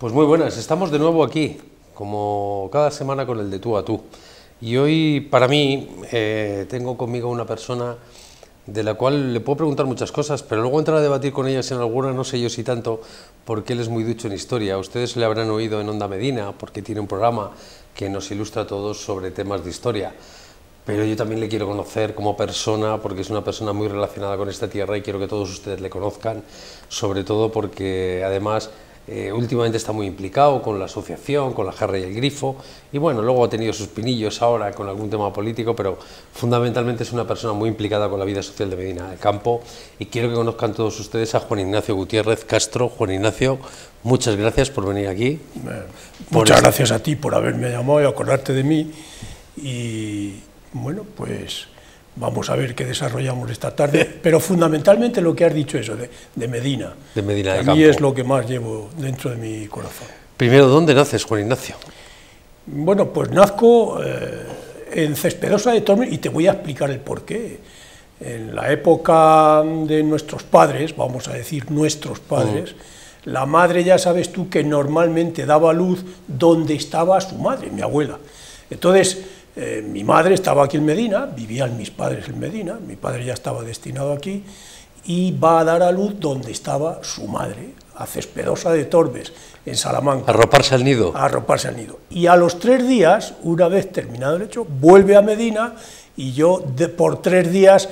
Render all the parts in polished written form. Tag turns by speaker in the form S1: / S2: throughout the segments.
S1: Pues muy buenas, estamos de nuevo aquí, como cada semana con el de tú a tú. Y hoy, para mí, tengo conmigo una persona de la cual le puedo preguntar muchas cosas, pero luego entrar a debatir con ella en alguna, no sé yo si tanto, porque él es muy ducho en historia. Ustedes le habrán oído en Onda Medina, porque tiene un programa que nos ilustra a todos sobre temas de historia. Pero yo también le quiero conocer como persona, porque es una persona muy relacionada con esta tierra y quiero que todos ustedes le conozcan, sobre todo porque además últimamente está muy implicado con la asociación, con la Jarra y el Grifo, y bueno, luego ha tenido sus pinillos ahora con algún tema político, pero fundamentalmente es una persona muy implicada con la vida social de Medina del Campo, y quiero que conozcan todos ustedes a Juan Ignacio Gutiérrez Castro. Juan Ignacio, muchas gracias por venir aquí.
S2: Muchas gracias a ti por haberme llamado y acordarte de mí, y bueno, pues vamos a ver qué desarrollamos esta tarde, pero fundamentalmente lo que has dicho eso, de Medina.
S1: De Medina del Campo.
S2: A mí es lo que más llevo dentro de mi corazón.
S1: Primero, ¿dónde naces, Juan Ignacio?
S2: Bueno, pues nazco en Cespedosa de Tormes y te voy a explicar el porqué. En la época de nuestros padres, vamos a decir nuestros padres, la madre, ya sabes tú, que normalmente daba luz donde estaba su madre, mi abuela. Entonces, mi madre estaba aquí en Medina, vivían mis padres en Medina, mi padre ya estaba destinado aquí, y va a dar a luz donde estaba su madre, a Cespedosa de Tormes, en Salamanca.
S1: ¿A arroparse al nido?
S2: A arroparse al nido. Y a los 3 días, una vez terminado el hecho, vuelve a Medina, y yo por 3 días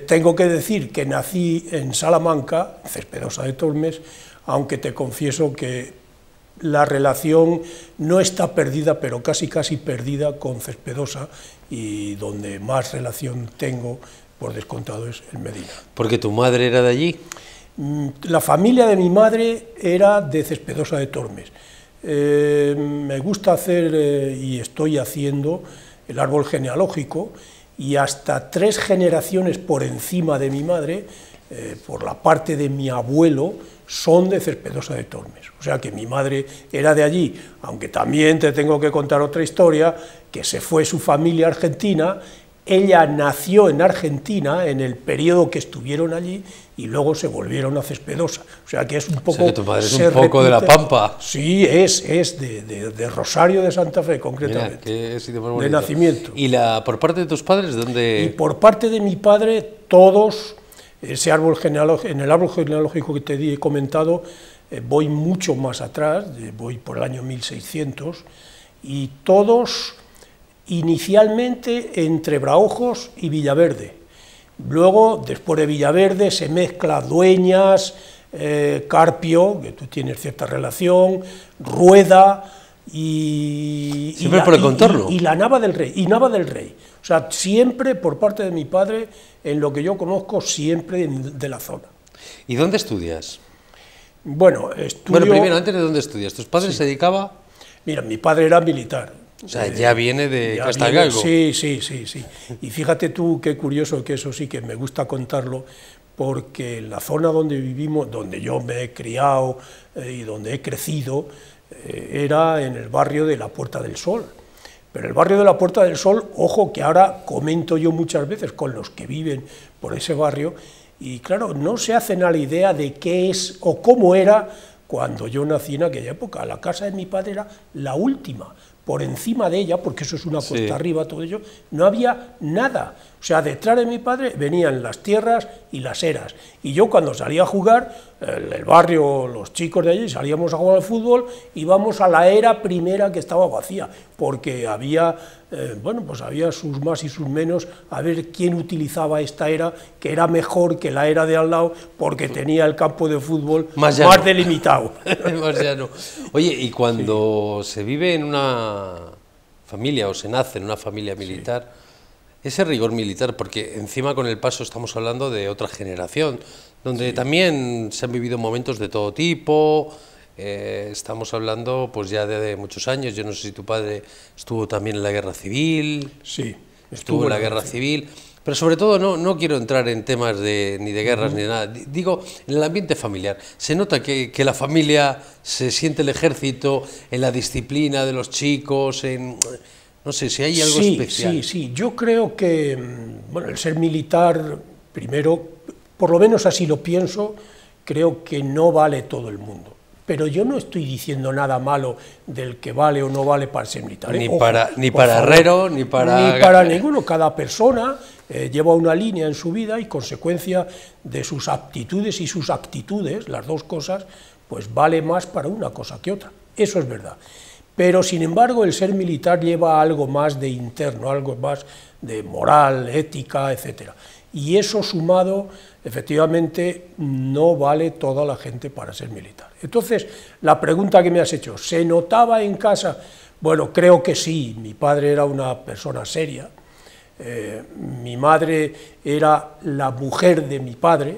S2: tengo que decir que nací en Salamanca, Cespedosa de Tormes, aunque te confieso que la relación no está perdida, pero casi perdida con Cespedosa, y donde más relación tengo, por descontado, es en Medina.
S1: ¿Porque tu madre era de allí?
S2: La familia de mi madre era de Cespedosa de Tormes. Me gusta hacer, y estoy haciendo, el árbol genealógico, y hasta 3 generaciones por encima de mi madre, por la parte de mi abuelo, son de Cespedosa de Tormes. O sea que mi madre era de allí, aunque también te tengo que contar otra historia, que se fue su familia a Argentina, ella nació en Argentina en el periodo que estuvieron allí y luego se volvieron a Cespedosa. O sea que es un poco...
S1: O sea que tu madre es un poco de La Pampa.
S2: Sí, es de Rosario de Santa Fe, concretamente.
S1: Mira,
S2: de nacimiento.
S1: ¿Y por parte de tus padres dónde...?
S2: Y por parte de mi padre, todos... Ese árbol genealógico, en el árbol genealógico que te he comentado, voy mucho más atrás, voy por el año 1600, y todos inicialmente entre Braojos y Villaverde. Luego, después de Villaverde, se mezcla Dueñas, Carpio, que tú tienes cierta relación, Rueda y...
S1: Siempre por el contorno.
S2: Y la Nava del Rey, O sea, siempre por parte de mi padre, en lo que yo conozco, siempre de la zona.
S1: ¿Y dónde estudias?
S2: Bueno, estudio...
S1: Bueno, primero, antes de dónde estudias, ¿tus padres se dedicaban?
S2: Mira, mi padre era militar.
S1: O sea, ya viene de Castelgalgo.
S2: Sí. Y fíjate tú qué curioso, que eso sí que me gusta contarlo, porque en la zona donde vivimos, donde yo me he criado y donde he crecido, era en el barrio de la Puerta del Sol. Pero el barrio de la Puerta del Sol, ojo, que ahora comento yo muchas veces con los que viven por ese barrio, y claro, no se hacen a la idea de qué es o cómo era cuando yo nací en aquella época. La casa de mi padre era la última, por encima de ella, porque eso es una cuesta arriba, todo ello, no había nada. O sea, detrás de mi padre venían las tierras y las eras. Y yo cuando salía a jugar, el barrio, los chicos de allí, salíamos a jugar al fútbol, íbamos a la era primera que estaba vacía, porque había, bueno, pues había sus más y sus menos, a ver quién utilizaba esta era, que era mejor que la era de al lado, porque tenía el campo de fútbol más delimitado.
S1: Más llano. Oye, y cuando se vive en una familia, o se nace en una familia militar, ese rigor militar, porque encima con el paso estamos hablando de otra generación, donde también se han vivido momentos de todo tipo, estamos hablando pues ya de muchos años. Yo no sé si tu padre estuvo también en la guerra civil.
S2: Sí,
S1: estuvo en la guerra civil, pero sobre todo no quiero entrar en temas ni de guerras ni de nada, digo, en el ambiente familiar. Se nota que la familia se siente el ejército, en la disciplina de los chicos, no sé si hay algo especial.
S2: Sí, yo creo que, bueno, el ser militar, primero, por lo menos así lo pienso, creo que no vale todo el mundo. pero yo no estoy diciendo nada malo del que vale o no vale para ser militar.
S1: Ni
S2: Ojo,
S1: para Herrero, ni para
S2: ninguno. Cada persona lleva una línea en su vida y consecuencia de sus aptitudes y sus actitudes, las dos cosas, pues vale más para una cosa que otra. Eso es verdad. Pero, sin embargo, el ser militar lleva algo más de interno, algo más de moral, ética, etcétera. Y eso sumado, efectivamente, no vale toda la gente para ser militar. Entonces, la pregunta que me has hecho, ¿se notaba en casa? Bueno, creo que sí. Mi padre era una persona seria. Mi madre era la mujer de mi padre,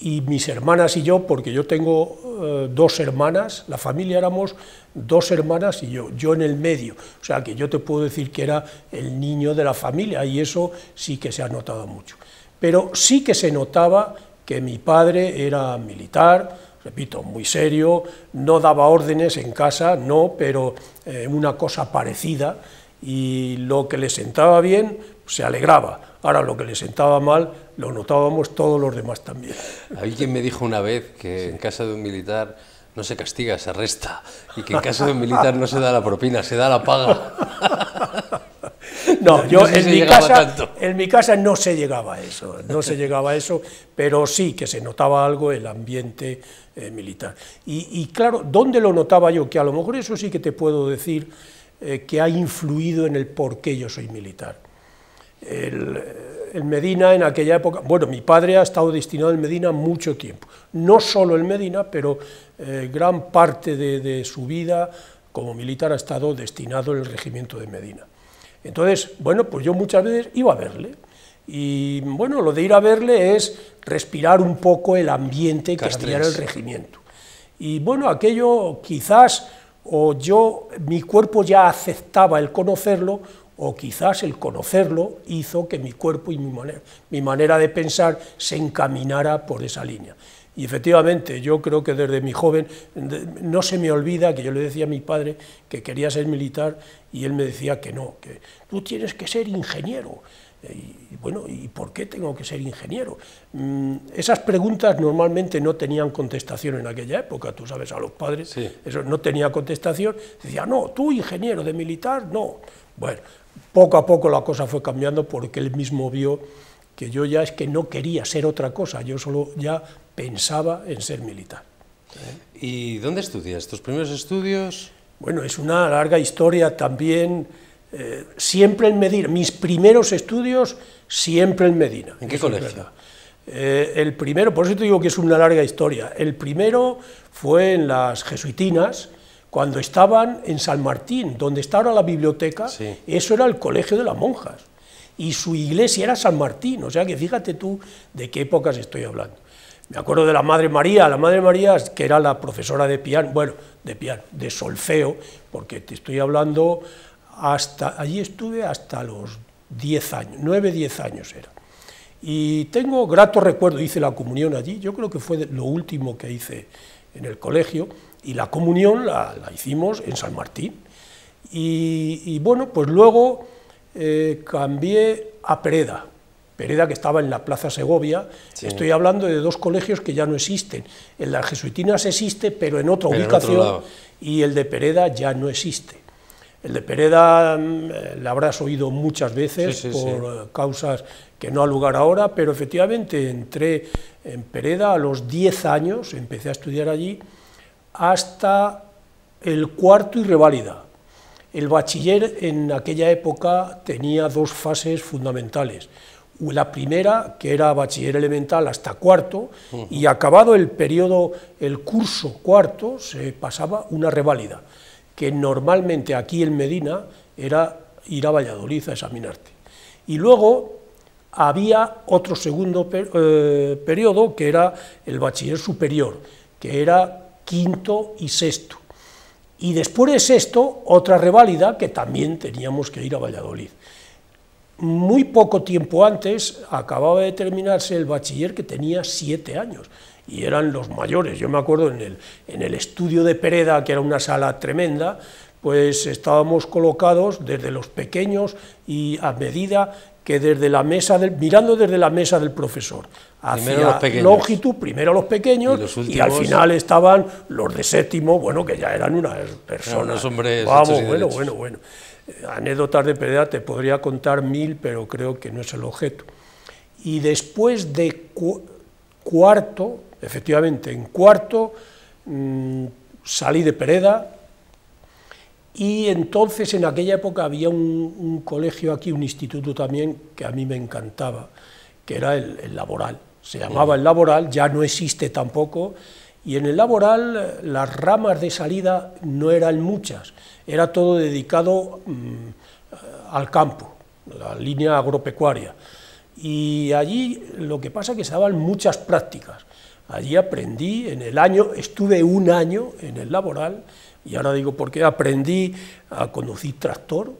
S2: y mis hermanas y yo, porque yo tengo dos hermanas, la familia éramos dos hermanas y yo en el medio, o sea que yo te puedo decir que era el niño de la familia, y eso sí que se ha notado mucho. Pero sí que se notaba que mi padre era militar, repito, muy serio, no daba órdenes en casa, no, pero una cosa parecida, y lo que le sentaba bien se alegraba. Ahora, lo que le sentaba mal lo notábamos todos los demás también.
S1: Alguien me dijo una vez que en casa de un militar no se castiga, se resta, y que en casa de un militar no se da la propina, se da la paga.
S2: No, yo
S1: no sé si
S2: en mi casa no se llegaba a eso, no se llegaba a eso, pero sí que se notaba algo el ambiente militar. Y claro, ¿dónde lo notaba yo? Que a lo mejor eso sí que te puedo decir que ha influido en el por qué yo soy militar. En Medina, en aquella época, bueno, mi padre ha estado destinado en Medina mucho tiempo, no solo en Medina, pero gran parte de su vida como militar ha estado destinado en el regimiento de Medina. Entonces, bueno, pues yo muchas veces iba a verle, y bueno, lo de ir a verle es respirar un poco el ambiente que había en el regimiento. Y bueno, aquello quizás, mi cuerpo ya aceptaba el conocerlo, o quizás el conocerlo hizo que mi cuerpo y mi manera de pensar se encaminara por esa línea. Y efectivamente, yo creo que desde mi joven, no se me olvida que yo le decía a mi padre que quería ser militar, y él me decía que no, que tú tienes que ser ingeniero. Y bueno, ¿y por qué tengo que ser ingeniero? Esas preguntas normalmente no tenían contestación en aquella época, tú sabes, a los padres, sí. Eso no tenía contestación. Decía, no, tú ingeniero de militar, no. Bueno, poco a poco la cosa fue cambiando, porque él mismo vio que yo ya es que no quería ser otra cosa, yo solo ya pensaba en ser militar.
S1: ¿Y dónde estudias? ¿Tus primeros estudios?
S2: Bueno, es una larga historia también, siempre en Medina, mis primeros estudios siempre en Medina.
S1: ¿En qué colegio?
S2: El primero, por eso te digo que es una larga historia, el primero fue en las jesuitinas, cuando estaban en San Martín, donde está ahora la biblioteca, sí. Eso era el colegio de las monjas, y su iglesia era San Martín, o sea que fíjate tú de qué épocas estoy hablando. Me acuerdo de la Madre María, que era la profesora de piano, bueno, de solfeo, porque te estoy hablando, allí estuve hasta los 10 años, 9, 10 años era. Y tengo gratos recuerdos, hice la comunión allí, yo creo que fue lo último que hice en el colegio, y la comunión la hicimos en San Martín. Y bueno, pues luego cambié a Pereda, que estaba en la Plaza Segovia. Sí. Estoy hablando de dos colegios que ya no existen. En las jesuitinas existe, pero en otra ubicación, y el de Pereda ya no existe. El de Pereda la habrás oído muchas veces, por causas que no ha lugar ahora, pero efectivamente entré en Pereda a los 10 años, empecé a estudiar allí, hasta el cuarto y reválida. El bachiller en aquella época tenía dos fases fundamentales. La primera, que era bachiller elemental hasta cuarto, y acabado el periodo, el curso cuarto, se pasaba una reválida, que normalmente aquí en Medina era ir a Valladolid a examinarte. Y luego había otro segundo periodo, que era el bachiller superior, que era quinto y sexto. Y después de sexto, otra reválida, que también teníamos que ir a Valladolid. Muy poco tiempo antes acababa de terminarse el bachiller, que tenía 7 años, y eran los mayores. Yo me acuerdo en el estudio de Pereda, que era una sala tremenda, pues estábamos colocados desde los pequeños, y a medida que desde la mesa mirando desde la mesa del profesor hacia longitud, primero los pequeños y al final estaban los de séptimo, bueno, que ya eran unas personas. Vamos, bueno. Anécdotas de Pereda te podría contar 1000, pero creo que no es el objeto. Y después de cuarto, efectivamente, en cuarto salí de Pereda. Y entonces en aquella época había un colegio aquí, un instituto también, que a mí me encantaba, que era el Laboral. Se llamaba el Laboral, ya no existe tampoco, y en el Laboral las ramas de salida no eran muchas, era todo dedicado al campo, la línea agropecuaria. Y allí lo que pasa es que se daban muchas prácticas. Allí aprendí, estuve un año en el Laboral, y ahora digo por qué, aprendí a conducir tractor,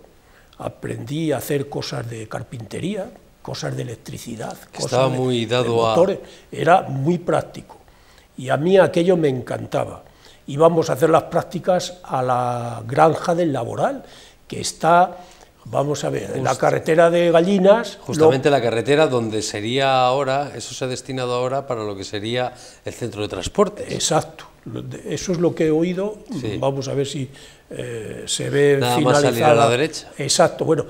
S2: aprendí a hacer cosas de carpintería, cosas de electricidad,
S1: estaba muy dado
S2: de motores, era muy práctico, y a mí aquello me encantaba. Íbamos a hacer las prácticas a la granja del Laboral, que está, vamos a ver, en la carretera de Gallinas.
S1: Justamente la carretera donde sería ahora, eso se ha destinado ahora para lo que sería el centro de transporte.
S2: Exacto. Eso es lo que he oído, sí. Vamos a ver si se ve
S1: nada
S2: finalizada.
S1: Más salir a la derecha.
S2: Exacto, bueno,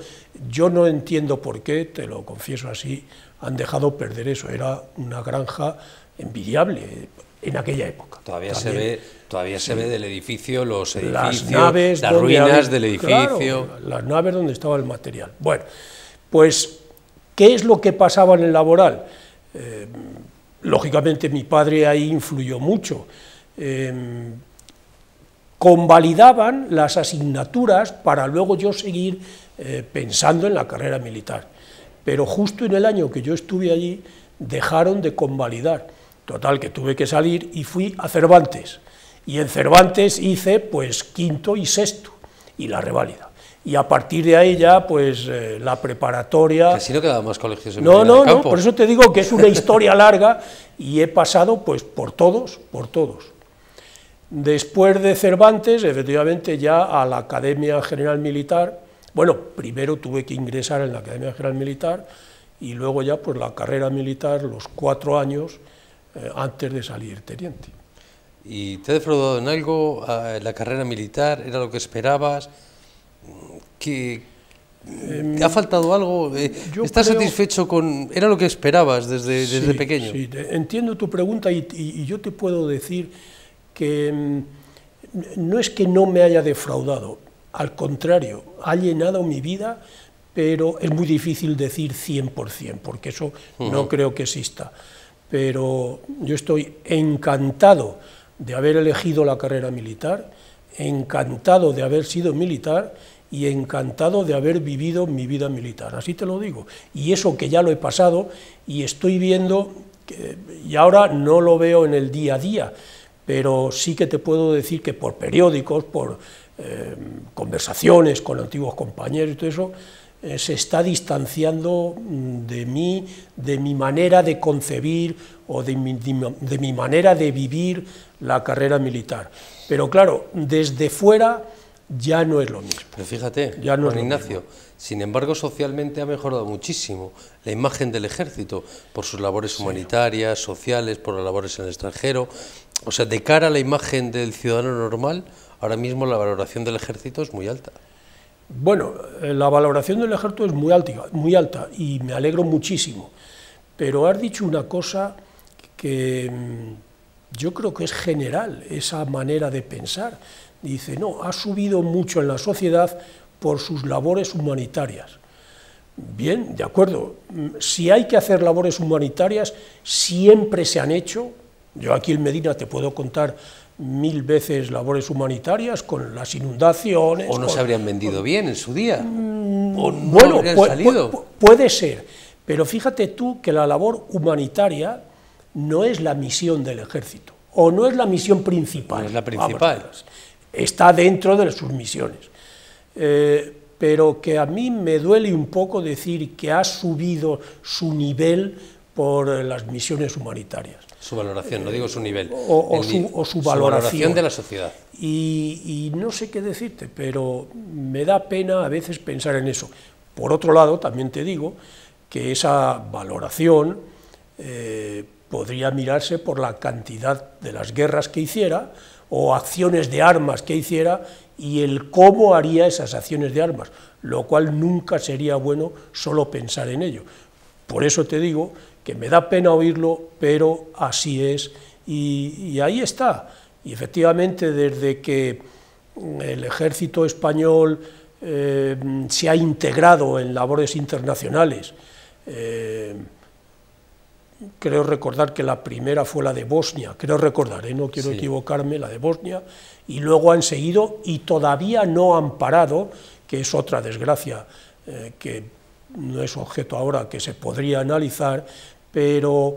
S2: yo no entiendo por qué, te lo confieso así, han dejado perder eso, era una granja envidiable en aquella época.
S1: Todavía se ve del edificio, los edificios,
S2: las naves,
S1: las ruinas del edificio.
S2: Claro, las naves donde estaba el material. Bueno, pues, ¿qué es lo que pasaba en el Laboral? Lógicamente mi padre ahí influyó mucho. Convalidaban las asignaturas para luego yo seguir pensando en la carrera militar, pero justo en el año que yo estuve allí dejaron de convalidar, total que tuve que salir y fui a Cervantes, y en Cervantes hice pues quinto y sexto, y la reválida. Y a partir de ahí ya, pues, la preparatoria...
S1: Casi no quedaban más colegios en
S2: No, por eso te digo que es una historia larga, y he pasado, pues, por todos. Después de Cervantes, efectivamente, ya a la Academia General Militar. Bueno, primero tuve que ingresar en la Academia General Militar, y luego ya, pues, la carrera militar, los 4 años, antes de salir teniente.
S1: ¿Y te ha defraudado en algo la carrera militar? ¿Era lo que esperabas? ¿Te ha faltado algo? ¿Estás satisfecho con...? ¿Era lo que esperabas desde pequeño?
S2: Sí, entiendo tu pregunta y yo te puedo decir que no es que no me haya defraudado, al contrario, ha llenado mi vida, pero es muy difícil decir 100%, porque eso no creo que exista. Pero yo estoy encantado de haber elegido la carrera militar, encantado de haber sido militar y encantado de haber vivido mi vida militar, así te lo digo. Y eso que ya lo he pasado y estoy viendo, y ahora no lo veo en el día a día, pero sí que te puedo decir que por periódicos, por conversaciones con antiguos compañeros y todo eso, se está distanciando de mí, de mi manera de concebir o de mi manera de vivir la carrera militar. Pero claro, desde fuera ya no es lo mismo.
S1: Pero fíjate,
S2: ya no
S1: Juan Ignacio, sin embargo socialmente ha mejorado muchísimo la imagen del ejército por sus labores humanitarias, sociales, por las labores en el extranjero. O sea, de cara a la imagen del ciudadano normal, ahora mismo la valoración del ejército es muy alta.
S2: Bueno, la valoración del ejército es muy alta y me alegro muchísimo, pero has dicho una cosa que yo creo que es general, esa manera de pensar. Dice, no, ha subido mucho en la sociedad por sus labores humanitarias. Bien, de acuerdo, si hay que hacer labores humanitarias, siempre se han hecho. Yo aquí en Medina te puedo contar 1000 veces labores humanitarias con las inundaciones.
S1: O no se habrían vendido bien en su día, o no
S2: bueno,
S1: habrían salido.
S2: Puede ser, pero fíjate tú que la labor humanitaria no es la misión del ejército, o no es la misión principal.
S1: No es la principal.
S2: Está dentro de sus misiones. Pero que a mí me duele un poco decir que ha subido su nivel por las misiones humanitarias.
S1: Su valoración, no digo su nivel.
S2: O su valoración
S1: de la sociedad.
S2: Y no sé qué decirte, pero me da pena a veces pensar en eso. Por otro lado, también te digo que esa valoración podría mirarse por la cantidad de las guerras que hiciera o acciones de armas que hiciera y el cómo haría esas acciones de armas, lo cual nunca sería bueno solo pensar en ello. Por eso te digo que me da pena oírlo, pero así es, y ahí está. Y efectivamente, desde que el ejército español se ha integrado en labores internacionales, creo recordar que la primera fue la de Bosnia, creo recordar, no quiero equivocarme, la de Bosnia, y luego han seguido y todavía no han parado, que es otra desgracia que no es objeto ahora que se podría analizar, pero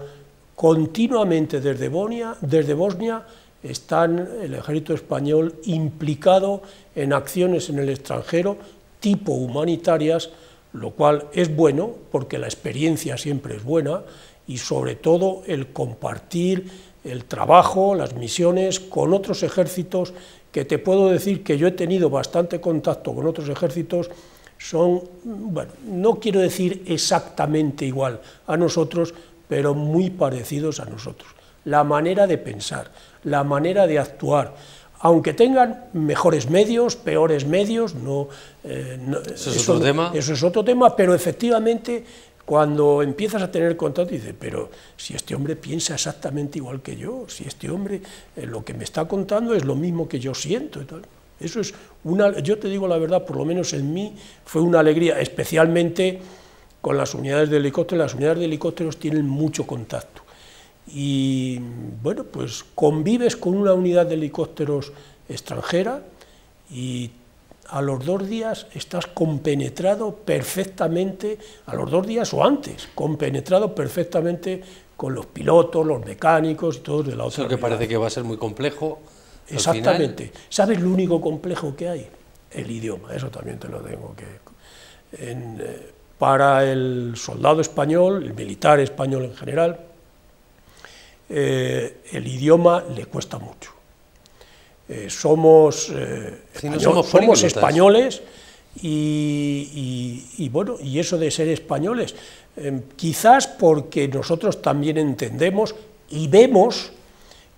S2: continuamente desde Bosnia están el ejército español implicado en acciones en el extranjero tipo humanitarias, lo cual es bueno porque la experiencia siempre es buena, y sobre todo el compartir el trabajo, las misiones con otros ejércitos, que te puedo decir que yo he tenido bastante contacto con otros ejércitos, son, bueno, no quiero decir exactamente igual a nosotros, pero muy parecidos a nosotros. La manera de pensar, la manera de actuar, aunque tengan mejores medios, peores medios,
S1: eso es otro tema.
S2: Eso es otro tema, pero efectivamente cuando empiezas a tener contacto dices, pero si este hombre piensa exactamente igual que yo, si este hombre lo que me está contando es lo mismo que yo siento y tal. Eso es yo te digo la verdad, por lo menos en mí fue una alegría, especialmente con las unidades de helicópteros. Las unidades de helicópteros tienen mucho contacto y bueno, pues convives con una unidad de helicópteros extranjera y a los 2 días estás compenetrado perfectamente, a los 2 días o antes, compenetrado perfectamente con los pilotos, los mecánicos y todos de la otra.
S1: Eso que parece que va a ser muy complejo.
S2: Exactamente. ¿Sabes lo único complejo que hay? El idioma, eso también te lo tengo que... para el soldado español, el militar español en general, el idioma le cuesta mucho. Somos españoles y bueno, y eso de ser españoles, quizás porque nosotros también entendemos y vemos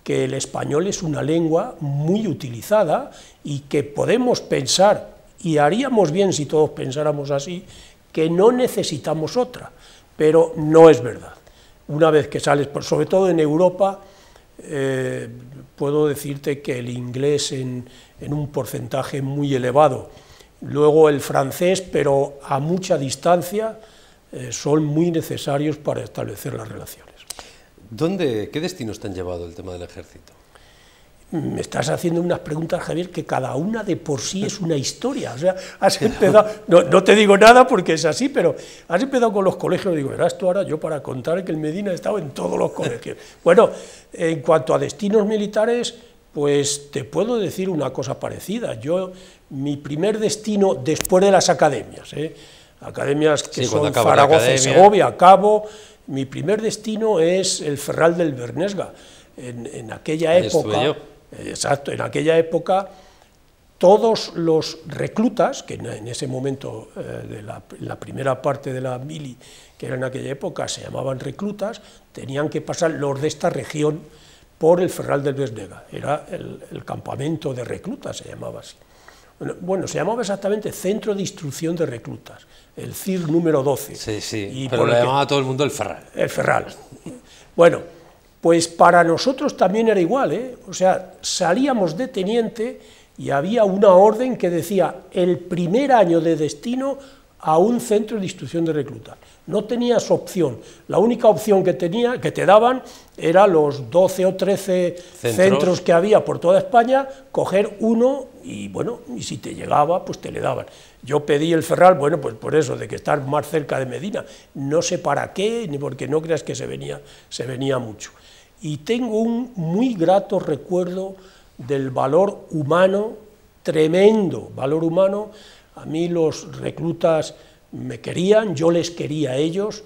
S2: que el español es una lengua muy utilizada y que podemos pensar, y haríamos bien si todos pensáramos así, que no necesitamos otra, pero no es verdad. Una vez que sales, sobre todo en Europa, puedo decirte que el inglés en un porcentaje muy elevado, luego el francés, pero a mucha distancia, son muy necesarios para establecer las relaciones.
S1: ¿Qué destinos te han llevado el tema del ejército?
S2: Me estás haciendo unas preguntas, Javier, que cada una de por sí es una historia. O sea, has empezado, no te digo nada porque es así, pero has empezado con los colegios. Digo, verás tú ahora yo para contar que el Medina ha estado en todos los colegios. Bueno, en cuanto a destinos militares, pues te puedo decir una cosa parecida. Mi primer destino, después de las academias, academias que son Zaragoza y Segovia, Cabo, mi primer destino es el Ferral del Bernesga. En aquella época, exacto, en aquella época, todos los reclutas, que en ese momento, de la primera parte de la mili, que era en aquella época, se llamaban reclutas, tenían que pasar, los de esta región, por el Ferral del Bernesga. Era el campamento de reclutas, se llamaba así. Bueno, se llamaba exactamente Centro de Instrucción de Reclutas, el CIR número 12.
S1: Sí, sí, pero le llamaba todo el mundo el Ferral.
S2: El Ferral. Bueno, pues para nosotros también era igual, o sea, salíamos de teniente y había una orden que decía el primer año de destino a un centro de instrucción de reclutas. No tenías opción, la única opción que te daban era los 12 o 13 centros que había por toda España, coger uno y bueno, y si te llegaba, pues te le daban. Yo pedí el Ferral, bueno, pues por eso, de que estar más cerca de Medina, no sé para qué, ni porque no creas que se venía mucho. Y tengo un muy grato recuerdo del valor humano, tremendo valor humano. A mí los reclutas me querían, yo les quería a ellos,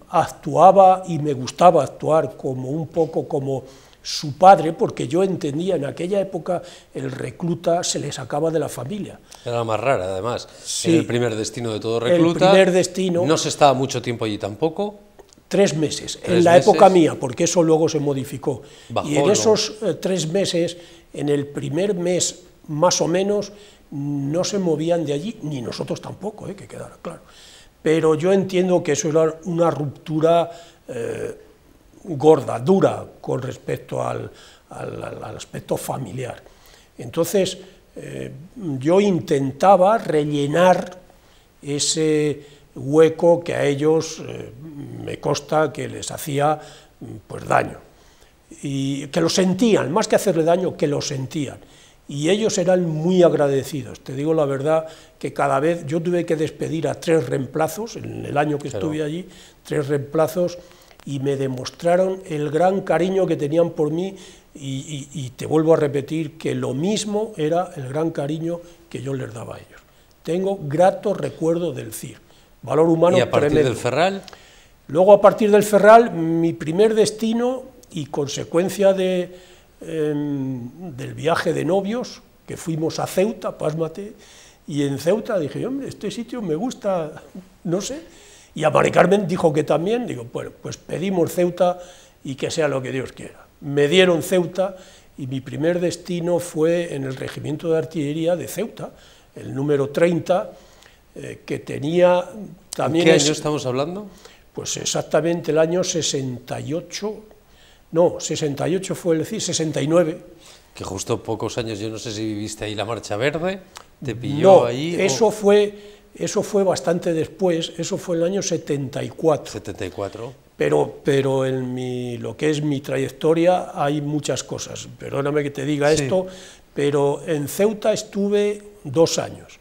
S2: actuaba y me gustaba actuar un poco como su padre, porque yo entendía, en aquella época el recluta se le sacaba de la familia.
S1: Era la más rara, además.
S2: Sí,
S1: era el primer destino de todo recluta.
S2: El primer destino.
S1: No se estaba mucho tiempo allí tampoco.
S2: 3 meses, en la época mía, porque eso luego se modificó.
S1: Bajó,
S2: y en esos 3 meses, en el primer mes más o menos, no se movían de allí, ni nosotros tampoco, que quedara claro. Pero yo entiendo que eso era una ruptura gorda, dura, con respecto al aspecto familiar. Entonces, yo intentaba rellenar ese hueco que a ellos me consta que les hacía pues daño, y que lo sentían, más que hacerle daño, que lo sentían. Y ellos eran muy agradecidos. Te digo la verdad que cada vez yo tuve que despedir a 3 reemplazos, en el año que estuve allí, 3 reemplazos, y me demostraron el gran cariño que tenían por mí, y te vuelvo a repetir que lo mismo era el gran cariño que yo les daba a ellos. Tengo grato recuerdo del CIR, valor humano
S1: tremendo. ¿Y a partir
S2: tremendo.
S1: del Ferral?
S2: Luego, a partir del Ferral, mi primer destino, y consecuencia del viaje de novios, que fuimos a Ceuta, pásmate, y en Ceuta dije, hombre, este sitio me gusta, no sé, y a Mari Carmen dijo que también, digo, bueno, pues pedimos Ceuta y que sea lo que Dios quiera. Me dieron Ceuta, y mi primer destino fue en el Regimiento de Artillería de Ceuta, el número 30, que tenía también...
S1: ¿En qué año estamos hablando?
S2: Pues exactamente el año 68, no, 68 fue el CIR, 69.
S1: Que justo pocos años, yo no sé si viviste ahí la Marcha Verde, te pilló
S2: no,
S1: ahí...
S2: Eso fue bastante después, eso fue el año 74.
S1: 74.
S2: Pero en lo que es mi trayectoria hay muchas cosas, perdóname que te diga esto, pero en Ceuta estuve 2 años.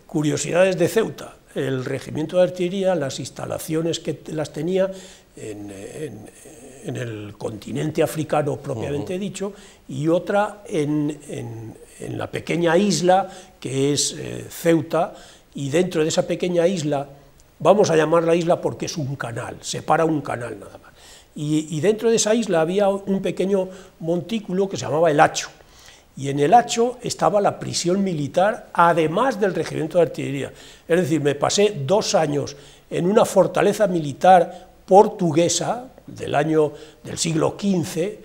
S2: Curiosidades de Ceuta: el Regimiento de Artillería, las instalaciones que las tenía en el continente africano propiamente dicho, y otra en la pequeña isla que es Ceuta, y dentro de esa pequeña isla, vamos a llamarla isla porque es un canal, separa un canal nada más, y dentro de esa isla había un pequeño montículo que se llamaba El Hacho, y en El Hacho estaba la prisión militar, además del Regimiento de Artillería. Es decir, me pasé 2 años en una fortaleza militar portuguesa del siglo XV,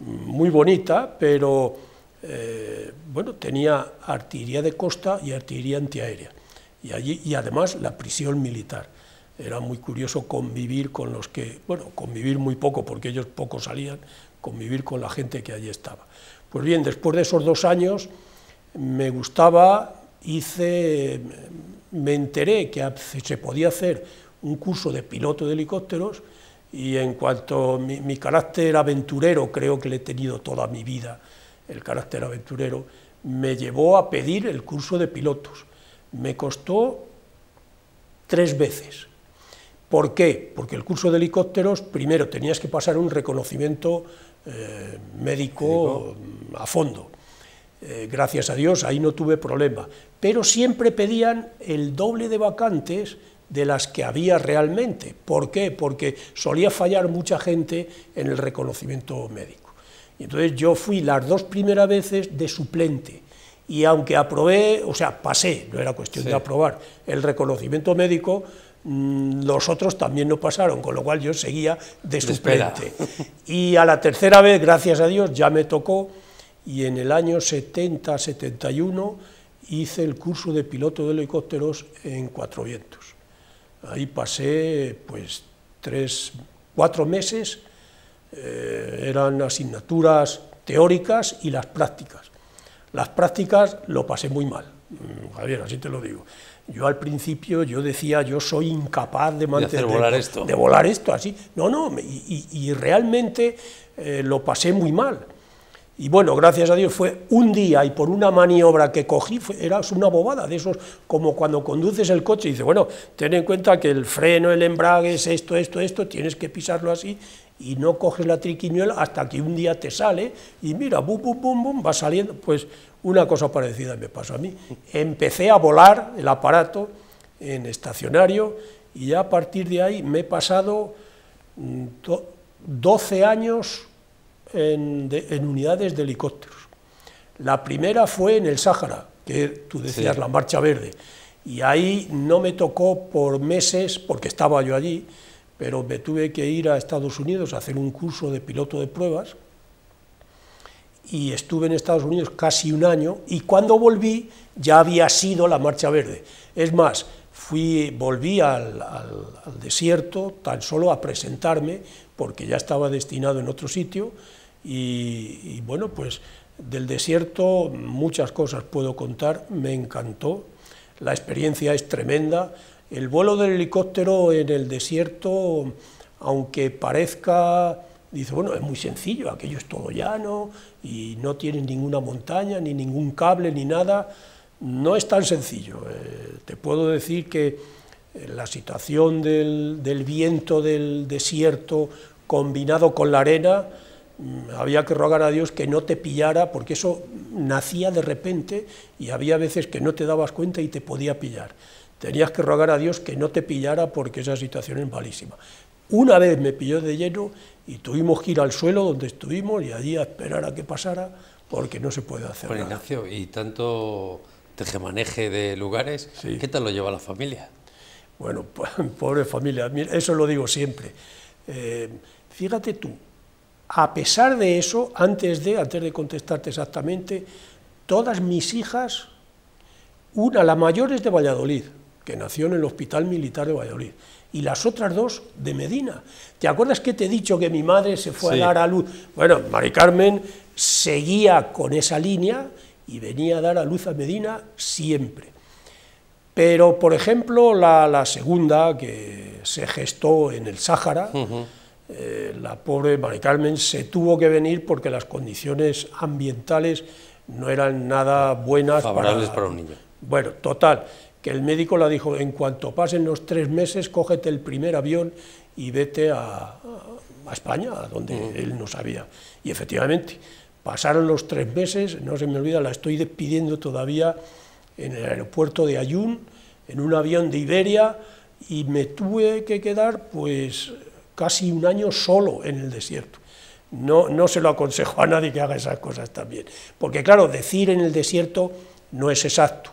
S2: muy bonita, pero bueno, tenía artillería de costa y artillería antiaérea, y además la prisión militar. Era muy curioso convivir con los que, bueno, convivir muy poco, porque ellos poco salían, convivir con la gente que allí estaba. Pues bien, después de esos 2 años me gustaba, me enteré que se podía hacer un curso de piloto de helicópteros, y en cuanto a mi carácter aventurero, creo que le he tenido toda mi vida, el carácter aventurero, me llevó a pedir el curso de pilotos. Me costó 3 veces. ¿Por qué? Porque el curso de helicópteros, primero tenías que pasar un reconocimiento médico a fondo. Gracias a Dios ahí no tuve problema, pero siempre pedían el doble de vacantes de las que había realmente. ¿Por qué? Porque solía fallar mucha gente en el reconocimiento médico. Y entonces yo fui las 2 primeras veces de suplente, y aunque aprobé, o sea, pasé, no era cuestión de aprobar el reconocimiento médico, los otros también no pasaron, con lo cual yo seguía de suplente. Y a la 3.ª vez, gracias a Dios, ya me tocó, y en el año 70-71 hice el curso de piloto de helicópteros en Cuatro Vientos. Ahí pasé pues 4 meses, eran asignaturas teóricas y las prácticas. Las prácticas lo pasé muy mal, Javier, así te lo digo. Yo al principio yo decía, yo soy incapaz de mantener, de volar esto así. No, y realmente lo pasé muy mal. Y bueno, gracias a Dios fue un día, y por una maniobra que cogí, era una bobada, de esos, como cuando conduces el coche y dices, bueno, ten en cuenta que el freno, el embrague es esto, tienes que pisarlo así, y no coges la triquiñuela hasta que un día te sale, y mira, bum, bum, bum, bum, va saliendo. Pues una cosa parecida me pasó a mí. Empecé a volar el aparato en estacionario, y ya a partir de ahí me he pasado 12 años en unidades de helicópteros. La primera fue en el Sáhara, que tú decías, sí, la Marcha Verde, y ahí no me tocó por meses, porque estaba yo allí, pero me tuve que ir a Estados Unidos a hacer un curso de piloto de pruebas, y estuve en Estados Unidos casi un año, y cuando volví ya había sido la Marcha Verde. Es más, volví al desierto tan solo a presentarme, porque ya estaba destinado en otro sitio, y bueno, pues del desierto muchas cosas puedo contar, me encantó, la experiencia es tremenda. El vuelo del helicóptero en el desierto, aunque parezca, dice, bueno, es muy sencillo, aquello es todo llano y no tienes ninguna montaña, ni ningún cable, ni nada, no es tan sencillo. Te puedo decir que la situación del viento del desierto combinado con la arena, había que rogar a Dios que no te pillara, porque eso nacía de repente y había veces que no te dabas cuenta y te podía pillar. Tenías que rogar a Dios que no te pillara porque esa situación es malísima. Una vez me pilló de lleno y tuvimos que ir al suelo donde estuvimos y allí a esperar a que pasara porque no se puede hacer
S1: Bueno,
S2: nada.
S1: Ignacio, y tanto tejemaneje de lugares, sí, ¿qué tal lo lleva la familia?
S2: Bueno, pobre familia, eso lo digo siempre. Fíjate tú, a pesar de eso, antes de contestarte exactamente, todas mis hijas, la mayor es de Valladolid, que nació en el Hospital Militar de Valladolid, y las otras dos de Medina. ¿Te acuerdas que te he dicho que mi madre se fue, sí, a dar a luz? Bueno, Mari Carmen seguía con esa línea y venía a dar a luz a Medina siempre. Pero, por ejemplo, la segunda, que se gestó en el Sáhara, la pobre Mari Carmen se tuvo que venir porque las condiciones ambientales no eran nada buenas.
S1: Favorables para un niño.
S2: Bueno, total, que el médico la dijo, en cuanto pasen los 3 meses, cógete el primer avión y vete a España, a donde él no sabía. Y efectivamente, pasaron los 3 meses, no se me olvida, la estoy despidiendo todavía en el aeropuerto de Ayun, en un avión de Iberia, y me tuve que quedar, pues, casi un año solo en el desierto. No se lo aconsejo a nadie que haga esas cosas también, porque claro, decir en el desierto no es exacto.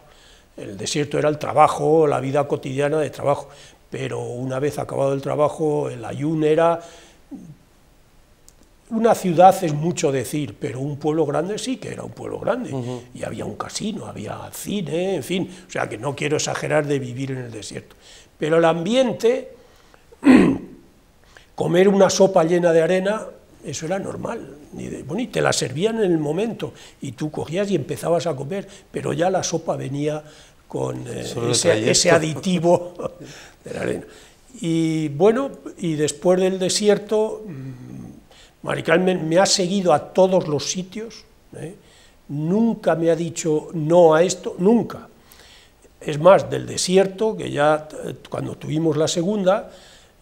S2: El desierto era el trabajo, la vida cotidiana de trabajo, pero una vez acabado el trabajo, el Ayun era... Una ciudad es mucho decir, pero un pueblo grande sí que era un pueblo grande, y había un casino, había cine, en fin, o sea que no quiero exagerar de vivir en el desierto. Pero el ambiente... Comer una sopa llena de arena, eso era normal, bueno, y te la servían en el momento, y tú cogías y empezabas a comer, pero ya la sopa venía con ese aditivo de la arena. Y bueno, y después del desierto, Mari Carmen me ha seguido a todos los sitios, nunca me ha dicho no a esto, nunca. Es más, del desierto, que ya cuando tuvimos la segunda,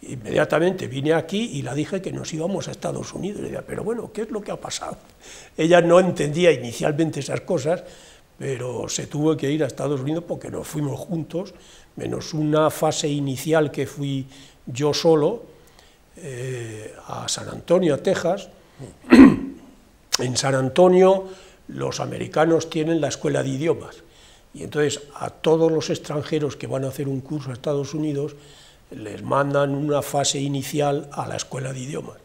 S2: inmediatamente vine aquí y la dije que nos íbamos a Estados Unidos. Le decía, pero bueno, ¿qué es lo que ha pasado? Ella no entendía inicialmente esas cosas, pero se tuvo que ir a Estados Unidos porque nos fuimos juntos, menos una fase inicial que fui yo solo, a San Antonio, a Texas. En San Antonio los americanos tienen la escuela de idiomas, y entonces a todos los extranjeros que van a hacer un curso a Estados Unidos, les mandan una fase inicial a la escuela de idiomas.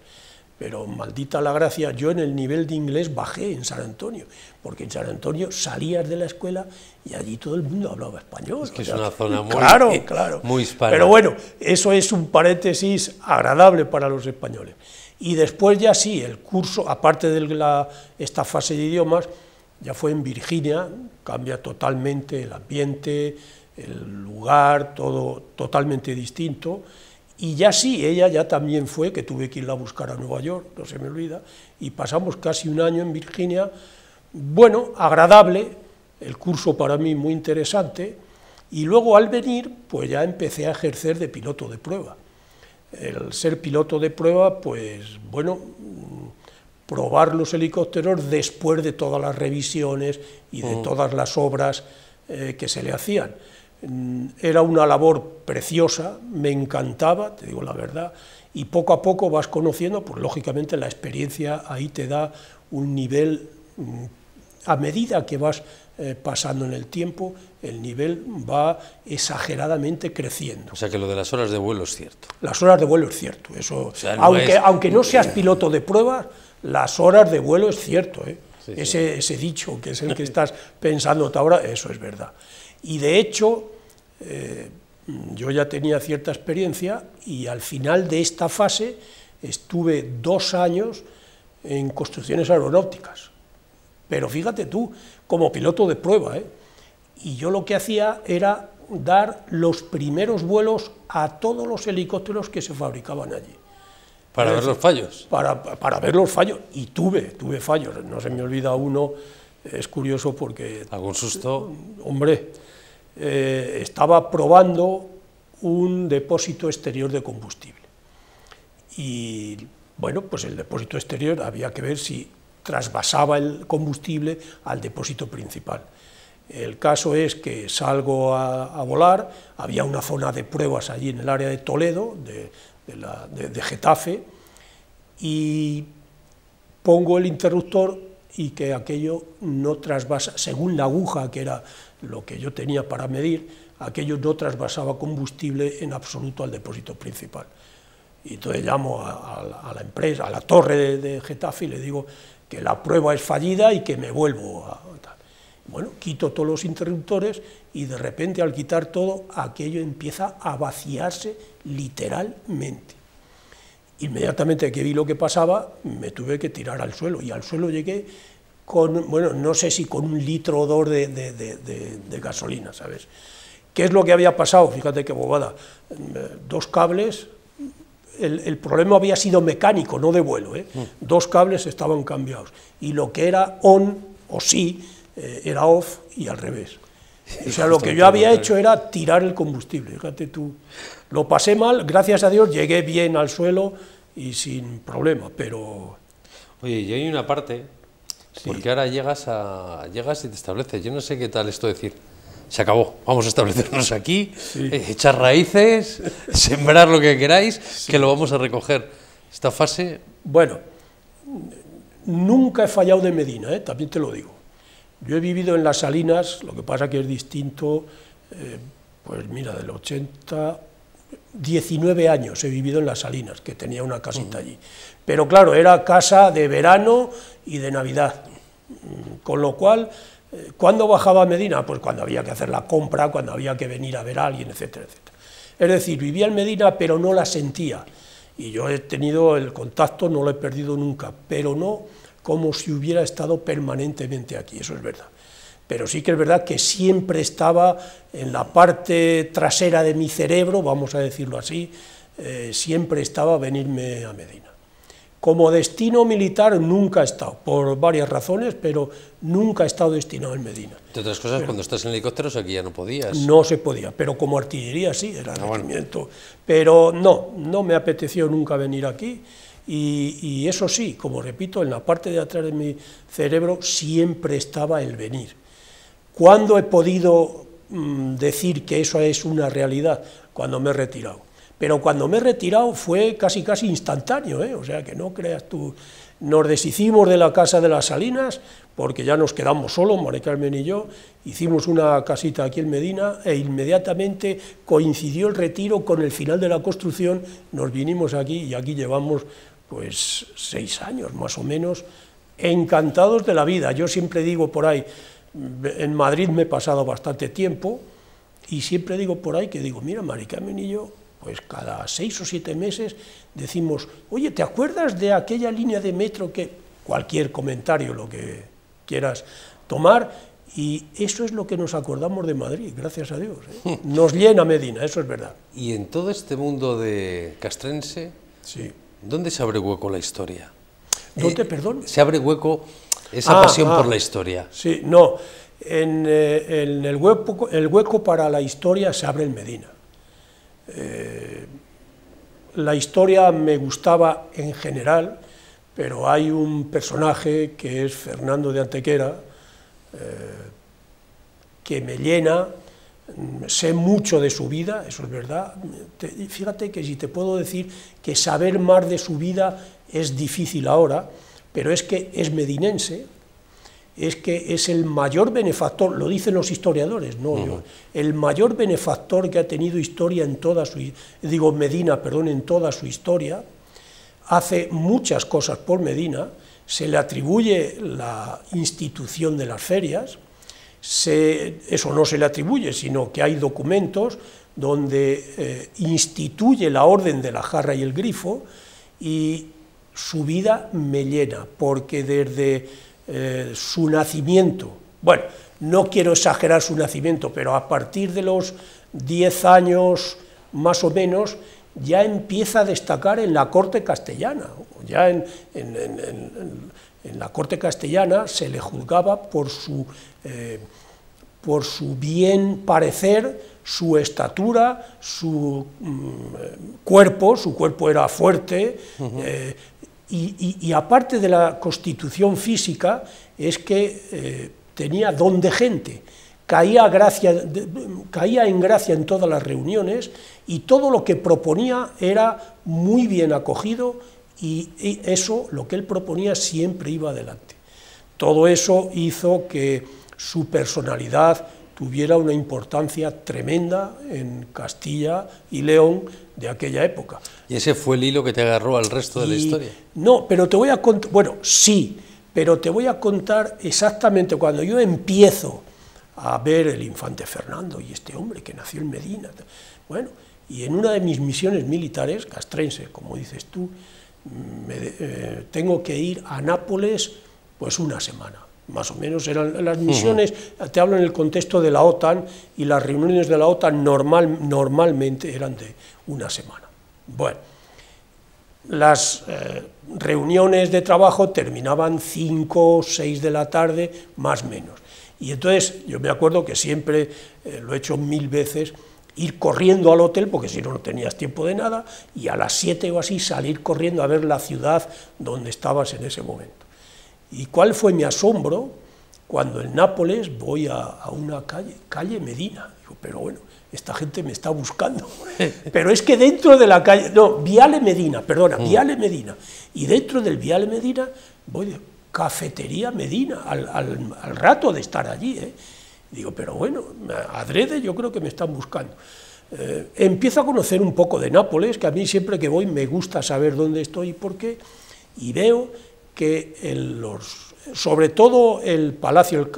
S2: Pero maldita la gracia, yo en el nivel de inglés bajé en San Antonio, porque en San Antonio salías de la escuela y allí todo el mundo hablaba español.
S1: Es que es una zona muy,
S2: claro,
S1: muy hispana.
S2: Pero bueno, eso es un paréntesis agradable para los españoles. Y después ya sí, el curso, aparte de esta fase de idiomas, ya fue en Virginia, cambia totalmente el ambiente, el lugar, todo totalmente distinto, y ya sí, ella ya también fue, que tuve que irla a buscar a Nueva York, no se me olvida, y pasamos casi un año en Virginia, bueno, agradable, el curso para mí muy interesante, y luego al venir, pues ya empecé a ejercer de piloto de prueba. El ser piloto de prueba, pues bueno, probar los helicópteros después de todas las revisiones y de todas las obras que se le hacían. Era una labor preciosa, me encantaba, te digo la verdad, y poco a poco vas conociendo, pues lógicamente la experiencia ahí te da un nivel, a medida que vas pasando en el tiempo, el nivel va exageradamente creciendo.
S1: O sea que lo de las horas de vuelo es cierto.
S2: Las horas de vuelo es cierto, eso,
S1: o sea,
S2: aunque no seas piloto de pruebas, las horas de vuelo es cierto, ¿eh? Sí, sí. Ese dicho, que es el que estás pensando ahora, eso es verdad. Y de hecho, yo ya tenía cierta experiencia y al final de esta fase estuve 2 años en construcciones aeronáuticas. Pero fíjate tú, como piloto de prueba, ¿eh? Y yo lo que hacía era dar los primeros vuelos a todos los helicópteros que se fabricaban allí.
S1: Para ver los fallos.
S2: Para ver los fallos, y tuve fallos, no se me olvida uno, es curioso porque...
S1: ¿Algún susto?
S2: Hombre, estaba probando un depósito exterior de combustible. Y bueno, pues el depósito exterior había que ver si trasvasaba el combustible al depósito principal. El caso es que salgo a volar, había una zona de pruebas allí en el área de Toledo, de Getafe, y pongo el interruptor y que aquello no trasvasa, según la aguja, que era lo que yo tenía para medir, aquello no trasvasaba combustible en absoluto al depósito principal. Y entonces llamo a la empresa, a la torre de Getafe, y le digo que la prueba es fallida y que me vuelvo a... Bueno, quito todos los interruptores y de repente al quitar todo, aquello empieza a vaciarse literalmente. Inmediatamente que vi lo que pasaba, me tuve que tirar al suelo, y al suelo llegué con, bueno, no sé si con 1 litro o 2 de gasolina, ¿sabes? ¿Qué es lo que había pasado? Fíjate qué bobada, 2 cables, el problema había sido mecánico, no de vuelo, ¿eh? 2 cables estaban cambiados, y lo que era on o sí, era off y al revés. O sea, lo que yo había hecho era tirar el combustible, fíjate tú. Lo pasé mal, gracias a Dios llegué bien al suelo y sin problema, pero...
S1: Oye, y hay una parte, sí, porque ahora llegas y te estableces, yo no sé qué tal esto de decir, se acabó, vamos a establecernos aquí, sí, echar raíces, sembrar lo que queráis, sí, que lo vamos a recoger. Esta fase...
S2: Bueno, nunca he fallado de Medina, también te lo digo. Yo he vivido en Las Salinas, lo que pasa que es distinto, pues mira, del 80, 19 años he vivido en Las Salinas, que tenía una casita allí. Pero claro, era casa de verano y de Navidad, con lo cual, ¿cuándo bajaba a Medina? Pues cuando había que hacer la compra, cuando había que venir a ver a alguien, etcétera, etcétera. Es decir, vivía en Medina, pero no la sentía, y yo he tenido el contacto, no lo he perdido nunca, pero no como si hubiera estado permanentemente aquí, eso es verdad. Pero sí que es verdad que siempre estaba en la parte trasera de mi cerebro, vamos a decirlo así, siempre estaba venirme a Medina. Como destino militar nunca he estado, por varias razones, pero nunca he estado destinado en Medina.
S1: De otras cosas, pero, cuando estás en helicópteros aquí ya no podías.
S2: No se podía, pero como artillería sí, era regimiento. Bueno. Pero no me apeteció nunca venir aquí. Y eso sí, como repito, en la parte de atrás de mi cerebro siempre estaba el venir. ¿Cuándo he podido decir que eso es una realidad? Cuando me he retirado. Pero cuando me he retirado fue casi instantáneo, ¿eh? O sea, que no creas tú. Nos deshicimos de la casa de las Salinas, porque ya nos quedamos solos, Mari Carmen y yo, hicimos una casita aquí en Medina, e inmediatamente coincidió el retiro con el final de la construcción, nos vinimos aquí, y aquí llevamos pues 6 años más o menos, encantados de la vida. Yo siempre digo por ahí, en Madrid me he pasado bastante tiempo, y siempre digo por ahí que digo, mira, Mari Carmen y yo, pues cada 6 o 7 meses decimos, oye, ¿te acuerdas de aquella línea de metro que... Cualquier comentario, lo que quieras tomar, y eso es lo que nos acordamos de Madrid, gracias a Dios, ¿eh? Nos llena Medina, eso es verdad.
S1: Y en todo este mundo de castrense,
S2: sí,
S1: ¿dónde se abre hueco la historia?
S2: ¿Dónde, perdón?
S1: Se abre hueco esa pasión por la historia.
S2: Sí, no, en el hueco para la historia se abre en Medina. La historia me gustaba en general, pero hay un personaje que es Fernando de Antequera, que me llena sé mucho de su vida, eso es verdad. Fíjate que si te puedo decir que saber más de su vida es difícil ahora, pero es que es medinense, es que es el mayor benefactor, lo dicen los historiadores, no yo, el mayor benefactor que ha tenido historia en toda su, Medina, perdón, en toda su historia, hace muchas cosas por Medina, se le atribuye la institución de las ferias, eso no se le atribuye, sino que hay documentos donde instituye la orden de la jarra y el grifo, y su vida me llena, porque desde su nacimiento, bueno, no quiero exagerar su nacimiento, pero a partir de los 10 años más o menos, ya empieza a destacar en la corte castellana, ya en la corte castellana se le juzgaba por su bien parecer, su estatura, su cuerpo era fuerte, y aparte de la constitución física, es que tenía don de gente, caía en gracia en todas las reuniones, y todo lo que proponía era muy bien acogido, y eso, lo que él proponía, siempre iba adelante. Todo eso hizo que su personalidad tuviera una importancia tremenda en Castilla y León de aquella época.
S1: ¿Y ese fue el hilo que te agarró al resto de la historia?
S2: No, pero te voy a contar, bueno, sí, pero te voy a contar exactamente cuando yo empiezo a ver el infante Fernando y este hombre que nació en Medina. Bueno, y en una de mis misiones militares, castrense, como dices tú, tengo que ir a Nápoles pues una semana. Más o menos eran las misiones, te hablo en el contexto de la OTAN, y las reuniones de la OTAN normalmente eran de una semana. Bueno, las reuniones de trabajo terminaban 5 o 6 de la tarde, más o menos. Y entonces yo me acuerdo que siempre, lo he hecho 1000 veces, ir corriendo al hotel, porque si no, no tenías tiempo de nada, y a las 7 o así salir corriendo a ver la ciudad donde estabas en ese momento. ¿Y cuál fue mi asombro? Cuando en Nápoles voy a una calle Medina. Digo, pero bueno, esta gente me está buscando. Pero es que dentro de la calle, no, Viale Medina, perdona, Viale Medina. Y dentro del Viale Medina voy de Cafetería Medina, al rato de estar allí. Digo, pero bueno, adrede yo creo que me están buscando. Empiezo a conocer un poco de Nápoles, que a mí siempre que voy me gusta saber dónde estoy y por qué, y veo que sobre todo el palacio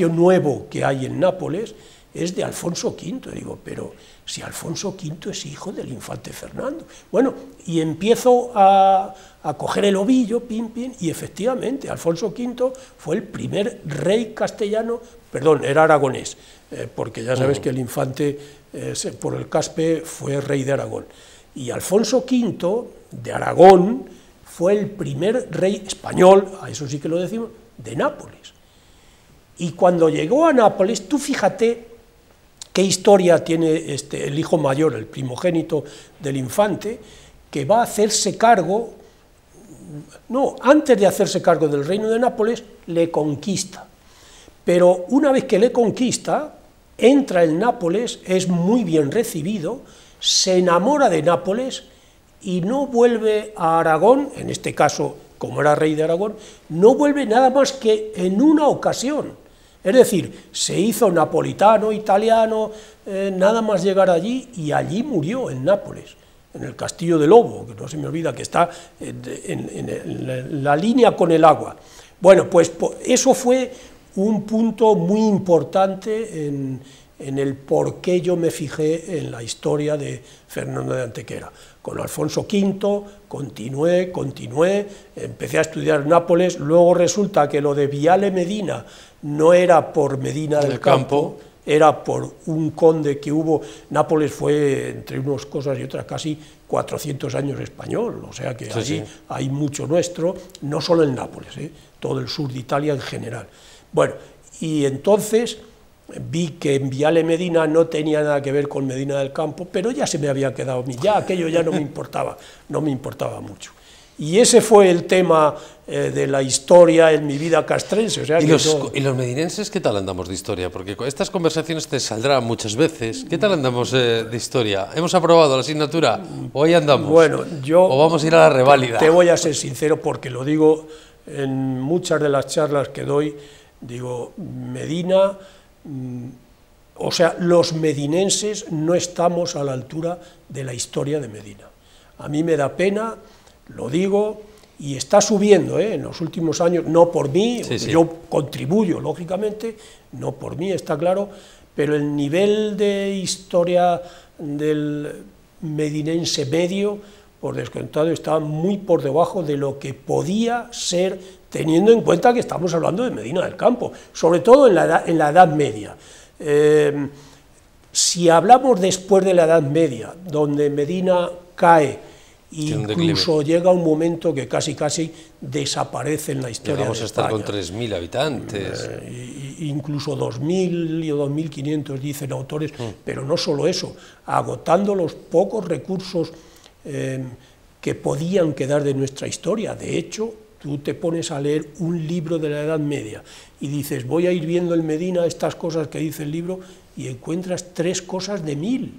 S2: nuevo que hay en Nápoles es de Alfonso V. Digo, pero si Alfonso V es hijo del infante Fernando. Bueno, y empiezo a coger el ovillo, pim, y efectivamente, Alfonso V fue el primer rey castellano, perdón, era aragonés, porque ya sabes que el infante, por el Caspe, fue rey de Aragón. Y Alfonso V de Aragón fue el primer rey español, a eso sí que lo decimos, de Nápoles. Y cuando llegó a Nápoles, tú fíjate qué historia tiene el hijo mayor, el primogénito del infante, que va a hacerse cargo, no, antes de hacerse cargo del reino de Nápoles, le conquista. Pero una vez que le conquista, entra en Nápoles, es muy bien recibido, se enamora de Nápoles, y no vuelve a Aragón, en este caso, como era rey de Aragón, no vuelve nada más que en una ocasión. Es decir, se hizo napolitano, italiano, nada más llegar allí, y allí murió, en Nápoles, en el Castillo de Lobo, que no se me olvida, que está en la línea con el agua. Bueno, pues eso fue un punto muy importante en el por qué yo me fijé en la historia de Fernando de Antequera. Con Alfonso V continué, empecé a estudiar Nápoles, luego resulta que lo de Viale Medina no era por Medina del Campo, era por un conde que hubo. Nápoles fue, entre unas cosas y otras, casi 400 años español, o sea que sí, allí hay mucho nuestro, no solo en Nápoles, todo el sur de Italia en general. Bueno, y entonces vi que en Viale Medina no tenía nada que ver con Medina del Campo, pero ya se me había quedado a mí, ya aquello ya no me importaba mucho. Y ese fue el tema de la historia en mi vida castrense. O sea,
S1: ¿Y los medinenses qué tal andamos de historia? Porque con estas conversaciones te saldrán muchas veces. ¿Qué tal andamos de historia? ¿Hemos aprobado la asignatura? ¿O ahí andamos?
S2: Bueno,
S1: ¿O vamos a ir a la reválida?
S2: Te voy a ser sincero porque lo digo en muchas de las charlas que doy. Digo, Medina, o sea, los medinenses no estamos a la altura de la historia de Medina. A mí me da pena, lo digo, y está subiendo en los últimos años, no por mí, yo contribuyo, lógicamente, no por mí, está claro, pero el nivel de historia del medinense medio, por descontado, está muy por debajo de lo que podía ser, teniendo en cuenta que estamos hablando de Medina del Campo, sobre todo en la Edad Media. Si hablamos después de la Edad Media, donde Medina cae, incluso llega un momento que casi desaparece en la historia de España.
S1: Llegamos a estar con 3.000 habitantes.
S2: Incluso 2.000 y 2.500 dicen autores, pero no solo eso, agotando los pocos recursos que podían quedar de nuestra historia. De hecho, tú te pones a leer un libro de la Edad Media y dices, voy a ir viendo en Medina estas cosas que dice el libro, y encuentras 3 cosas de 1000.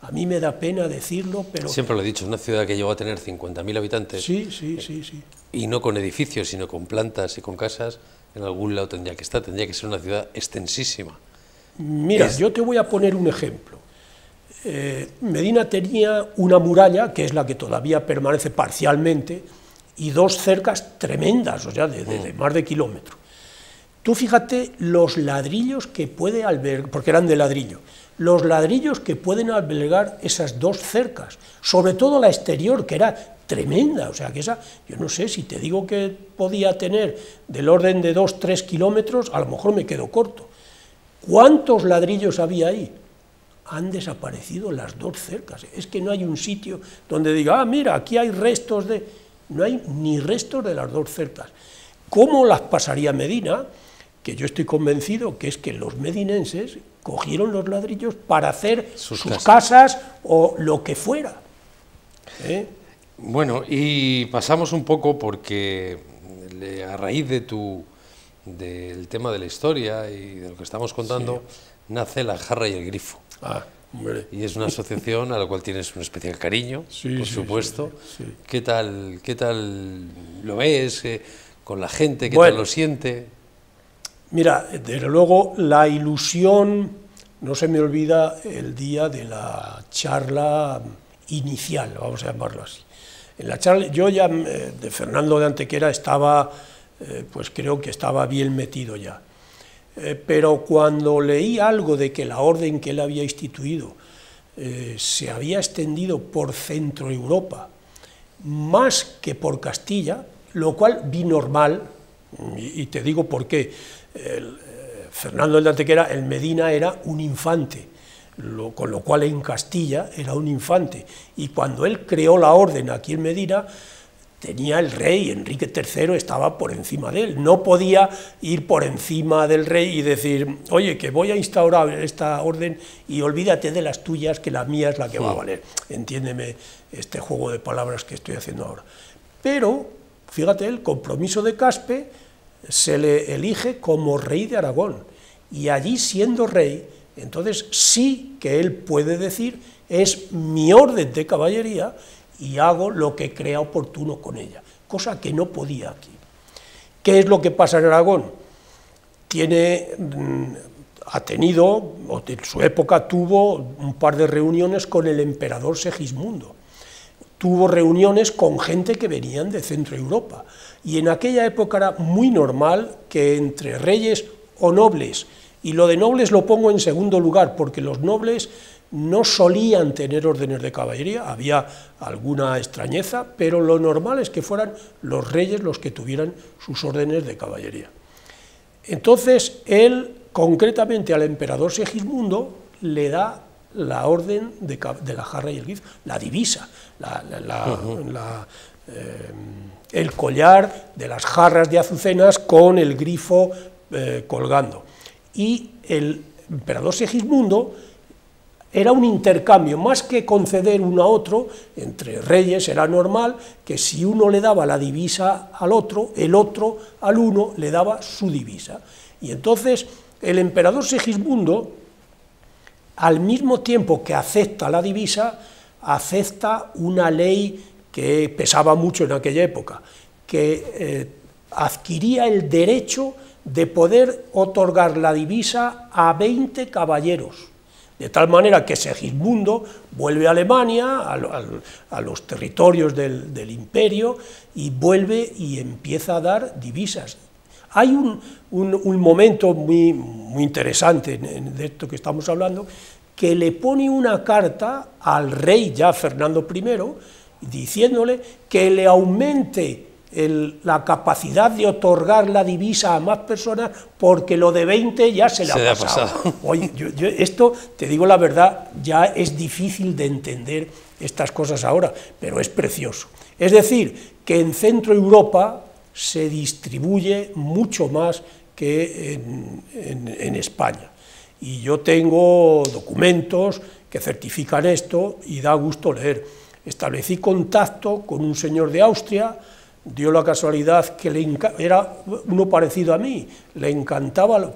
S2: A mí me da pena decirlo, pero...
S1: Siempre lo he dicho, una ciudad que llegó a tener 50.000 habitantes.
S2: Sí.
S1: Y no con edificios, sino con plantas y con casas, en algún lado tendría que estar, tendría que ser una ciudad extensísima.
S2: Mira, yo te voy a poner un ejemplo. Medina tenía una muralla, que es la que todavía permanece parcialmente, y 2 cercas tremendas, o sea, de más de kilómetro. Tú fíjate los ladrillos que puede albergar, porque eran de ladrillo, los ladrillos que pueden albergar esas 2 cercas, sobre todo la exterior, que era tremenda, o sea, que esa, yo no sé, si te digo que podía tener del orden de 2-3 kilómetros, a lo mejor me quedo corto. ¿Cuántos ladrillos había ahí? Han desaparecido las 2 cercas, es que no hay un sitio donde diga, mira, aquí hay restos de... No hay ni restos de las 2 cercas. ¿Cómo las pasaría Medina? Que yo estoy convencido que es que los medinenses cogieron los ladrillos para hacer sus casas o lo que fuera.
S1: Bueno, y pasamos un poco porque a raíz del tema de la historia y de lo que estamos contando, nace La Jarra y el Grifo.
S2: Hombre.
S1: Y es una asociación a la cual tienes un especial cariño, por supuesto.
S2: Sí.
S1: ¿Qué tal lo ves con la gente? ¿Qué tal lo siente?
S2: Mira, desde luego la ilusión, no se me olvida el día de la charla inicial, vamos a llamarlo así. En la charla, yo ya de Fernando de Antequera estaba, pues creo que estaba bien metido ya. Pero cuando leí algo de que la orden que él había instituido se había extendido por Centro Europa, más que por Castilla, lo cual vi normal, y te digo por qué. Fernando de Antequera, el Medina era un infante, con lo cual en Castilla era un infante, y cuando él creó la orden aquí en Medina, tenía el rey, Enrique III estaba por encima de él, no podía ir por encima del rey y decir, oye, que voy a instaurar esta orden y olvídate de las tuyas, que la mía es la que va a valer. Entiéndeme este juego de palabras que estoy haciendo ahora. Pero, fíjate, el compromiso de Caspe se le elige como rey de Aragón, y allí siendo rey, entonces sí que él puede decir, es mi orden de caballería, y hago lo que crea oportuno con ella, cosa que no podía aquí. ¿Qué es lo que pasa en Aragón? Ha tenido, o en su época tuvo un par de reuniones con el emperador Segismundo, tuvo reuniones con gente que venían de Centro Europa, y en aquella época era muy normal que entre reyes o nobles, y lo de nobles lo pongo en segundo lugar, porque los nobles no solían tener órdenes de caballería, había alguna extrañeza, pero lo normal es que fueran los reyes los que tuvieran sus órdenes de caballería. Entonces, él, concretamente al emperador Segismundo, le da la orden de la jarra y el grifo, la divisa, el collar de las jarras de azucenas con el grifo colgando. Y el emperador Segismundo era un intercambio, más que conceder uno a otro, entre reyes era normal que si uno le daba la divisa al otro, el otro al uno le daba su divisa. Y entonces el emperador Segismundo, al mismo tiempo que acepta la divisa, acepta una ley que pesaba mucho en aquella época, que adquiría el derecho de poder otorgar la divisa a 20 caballeros. De tal manera que Segismundo vuelve a Alemania, a los territorios del imperio, y vuelve y empieza a dar divisas. Hay un momento muy interesante de esto que estamos hablando, que le pone una carta al rey ya Fernando I, diciéndole que le aumente la capacidad de otorgar la divisa a más personas, porque lo de 20 ya se le ha pasado. Oye, esto, te digo la verdad, ya es difícil de entender estas cosas ahora, pero es precioso. Es decir, que en Centro Europa se distribuye mucho más que en España. Y yo tengo documentos que certifican esto y da gusto leer. Establecí contacto con un señor de Austria. Dio la casualidad que era uno parecido a mí, le encantaba,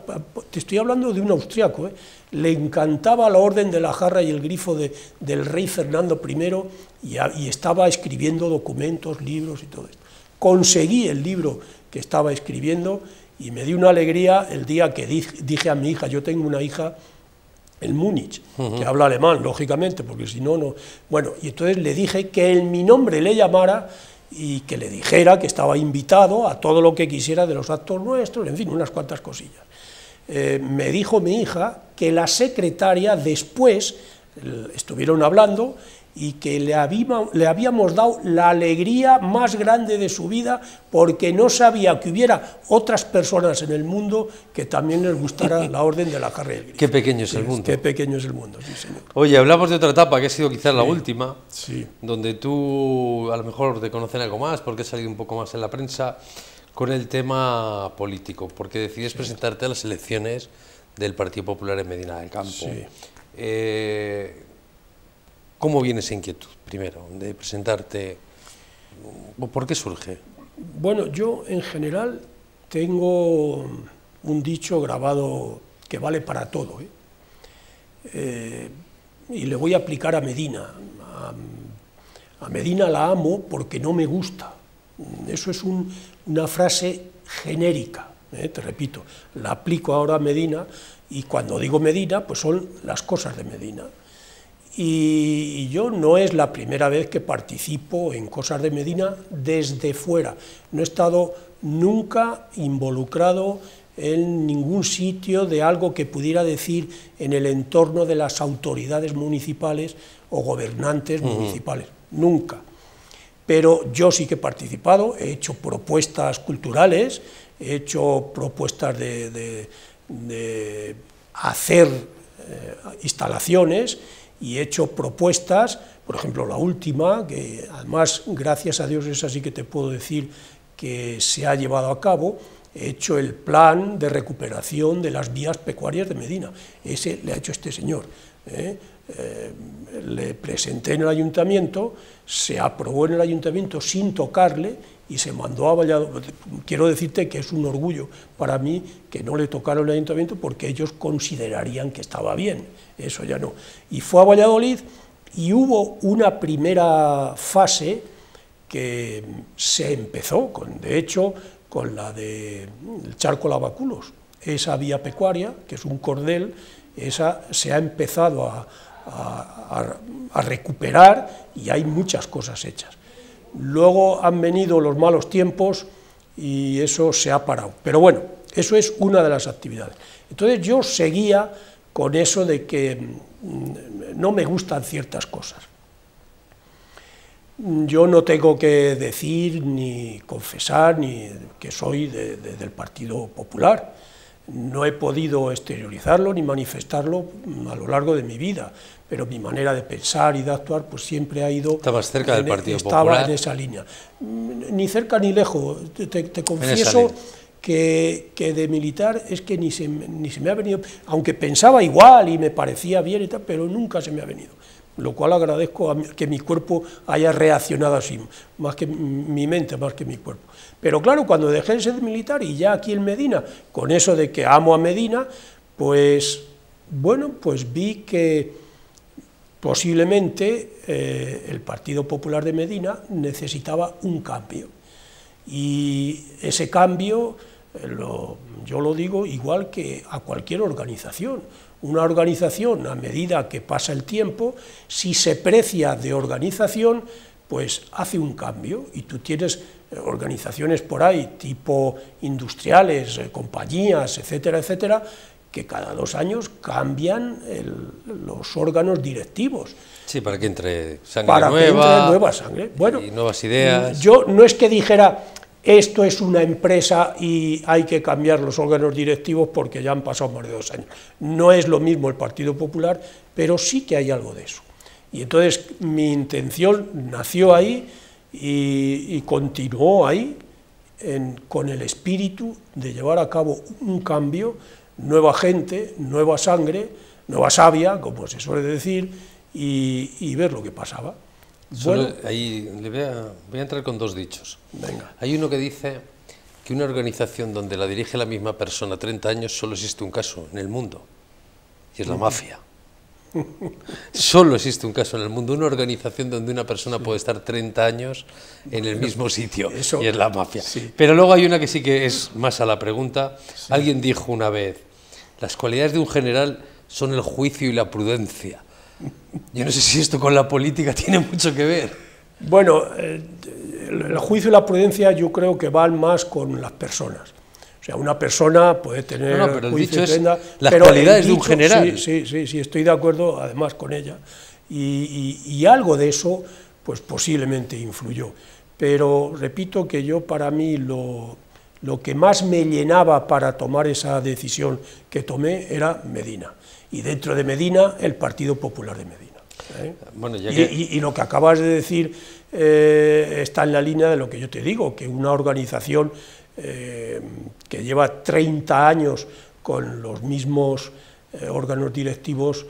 S2: te estoy hablando de un austriaco, le encantaba la Orden de la Jarra y el Grifo del rey Fernando I, y estaba escribiendo documentos, libros y todo esto. Conseguí el libro que estaba escribiendo y me dio una alegría el día que dije a mi hija, yo tengo una hija en Múnich, que habla alemán, lógicamente, porque si no, no... Bueno, y entonces le dije que en mi nombre le llamara y que le dijera que estaba invitado a todo lo que quisiera de los actos nuestros, en fin, unas cuantas cosillas. Me dijo mi hija que la secretaria después estuvieron hablando y que le habíamos dado la alegría más grande de su vida, porque no sabía que hubiera otras personas en el mundo que también les gustara la Orden de la Jarra y el Grifo.
S1: Qué pequeño es el mundo.
S2: Qué pequeño es el mundo, sí, señor.
S1: Oye, hablamos de otra etapa que ha sido quizás la última,
S2: sí,
S1: donde tú a lo mejor te conocen algo más, porque has salido un poco más en la prensa, con el tema político, porque decides presentarte a las elecciones del Partido Popular en Medina del Campo.
S2: Sí.
S1: ¿Cómo viene esa inquietud, primero, de presentarte? ¿Por qué surge?
S2: Bueno, yo en general tengo un dicho grabado que vale para todo, y le voy a aplicar a Medina. A Medina la amo porque no me gusta. Eso es una frase genérica, te repito, la aplico ahora a Medina, y cuando digo Medina, pues son las cosas de Medina. Y yo no es la primera vez que participo en cosas de Medina desde fuera. No he estado nunca involucrado en ningún sitio de algo que pudiera decir en el entorno de las autoridades municipales o gobernantes municipales. Nunca. Pero yo sí que he participado, he hecho propuestas culturales, he hecho propuestas de hacer instalaciones, y he hecho propuestas, por ejemplo la última, que además gracias a Dios esa sí que te puedo decir que se ha llevado a cabo. He hecho el plan de recuperación de las vías pecuarias de Medina, ese le ha hecho este señor. Le presenté en el ayuntamiento, se aprobó en el ayuntamiento sin tocarle y se mandó a Valladolid. Quiero decirte que es un orgullo para mí que no le tocaron el ayuntamiento, porque ellos considerarían que estaba bien, eso ya no. Y fue a Valladolid y hubo una primera fase que se empezó, de hecho, con la del Charco Lavaculos, esa vía pecuaria, que es un cordel, esa se ha empezado a recuperar y hay muchas cosas hechas. Luego han venido los malos tiempos y eso se ha parado. Pero bueno, eso es una de las actividades. Entonces yo seguía con eso de que no me gustan ciertas cosas. Yo no tengo que decir ni confesar ni que soy del Partido Popular. No he podido exteriorizarlo ni manifestarlo a lo largo de mi vida, pero mi manera de pensar y de actuar pues siempre ha ido...
S1: ¿Estabas cerca del Partido
S2: Popular? Estaba
S1: Popular?
S2: En esa línea. Ni cerca ni lejos. Te confieso que de militar es que ni se me ha venido, aunque pensaba igual y me parecía bien y tal, pero nunca se me ha venido, lo cual agradezco que mi cuerpo haya reaccionado así, más que mi mente, más que mi cuerpo. Pero claro, cuando dejé de ser militar y ya aquí en Medina, con eso de que amo a Medina, pues bueno, pues vi que posiblemente el Partido Popular de Medina necesitaba un cambio. Y ese cambio, yo lo digo igual que a cualquier organización. Una organización, a medida que pasa el tiempo, si se precia de organización, pues hace un cambio, y tú tienes organizaciones por ahí, tipo industriales, compañías, etcétera, etcétera, que cada 2 años cambian los órganos directivos.
S1: Sí, para que entre sangre nueva,
S2: nueva sangre. Bueno,
S1: y nuevas ideas.
S2: Yo no es que dijera, esto es una empresa y hay que cambiar los órganos directivos porque ya han pasado más de 2 años. No es lo mismo el Partido Popular, pero sí que hay algo de eso. Y entonces mi intención nació ahí y continuó ahí, con el espíritu de llevar a cabo un cambio, nueva gente, nueva sangre, nueva savia, como se suele decir, y ver lo que pasaba.
S1: Bueno, ahí voy a entrar con 2 dichos.
S2: Venga.
S1: Hay uno que dice que una organización donde la dirige la misma persona 30 años solo existe un caso en el mundo, y es la mafia. Solo existe un caso en el mundo, una organización donde una persona puede estar 30 años en el mismo sitio, y es la mafia.
S2: Sí.
S1: Pero luego hay una que sí que es más a la pregunta. Sí. Alguien dijo una vez, las cualidades de un general son el juicio y la prudencia. Yo no sé si esto con la política tiene mucho que ver.
S2: Bueno, el juicio y la prudencia yo creo que van más con las personas. O sea, una persona puede tener
S1: pero
S2: juicio
S1: el
S2: y prenda,
S1: las cualidades de un general.
S2: Sí, estoy de acuerdo además con ella. Y algo de eso, pues posiblemente influyó. Pero repito que para mí lo que más me llenaba para tomar esa decisión que tomé era Medina. Y dentro de Medina, el Partido Popular de Medina.
S1: Bueno,
S2: y lo que acabas de decir está en la línea de lo que yo te digo, que una organización que lleva 30 años con los mismos órganos directivos,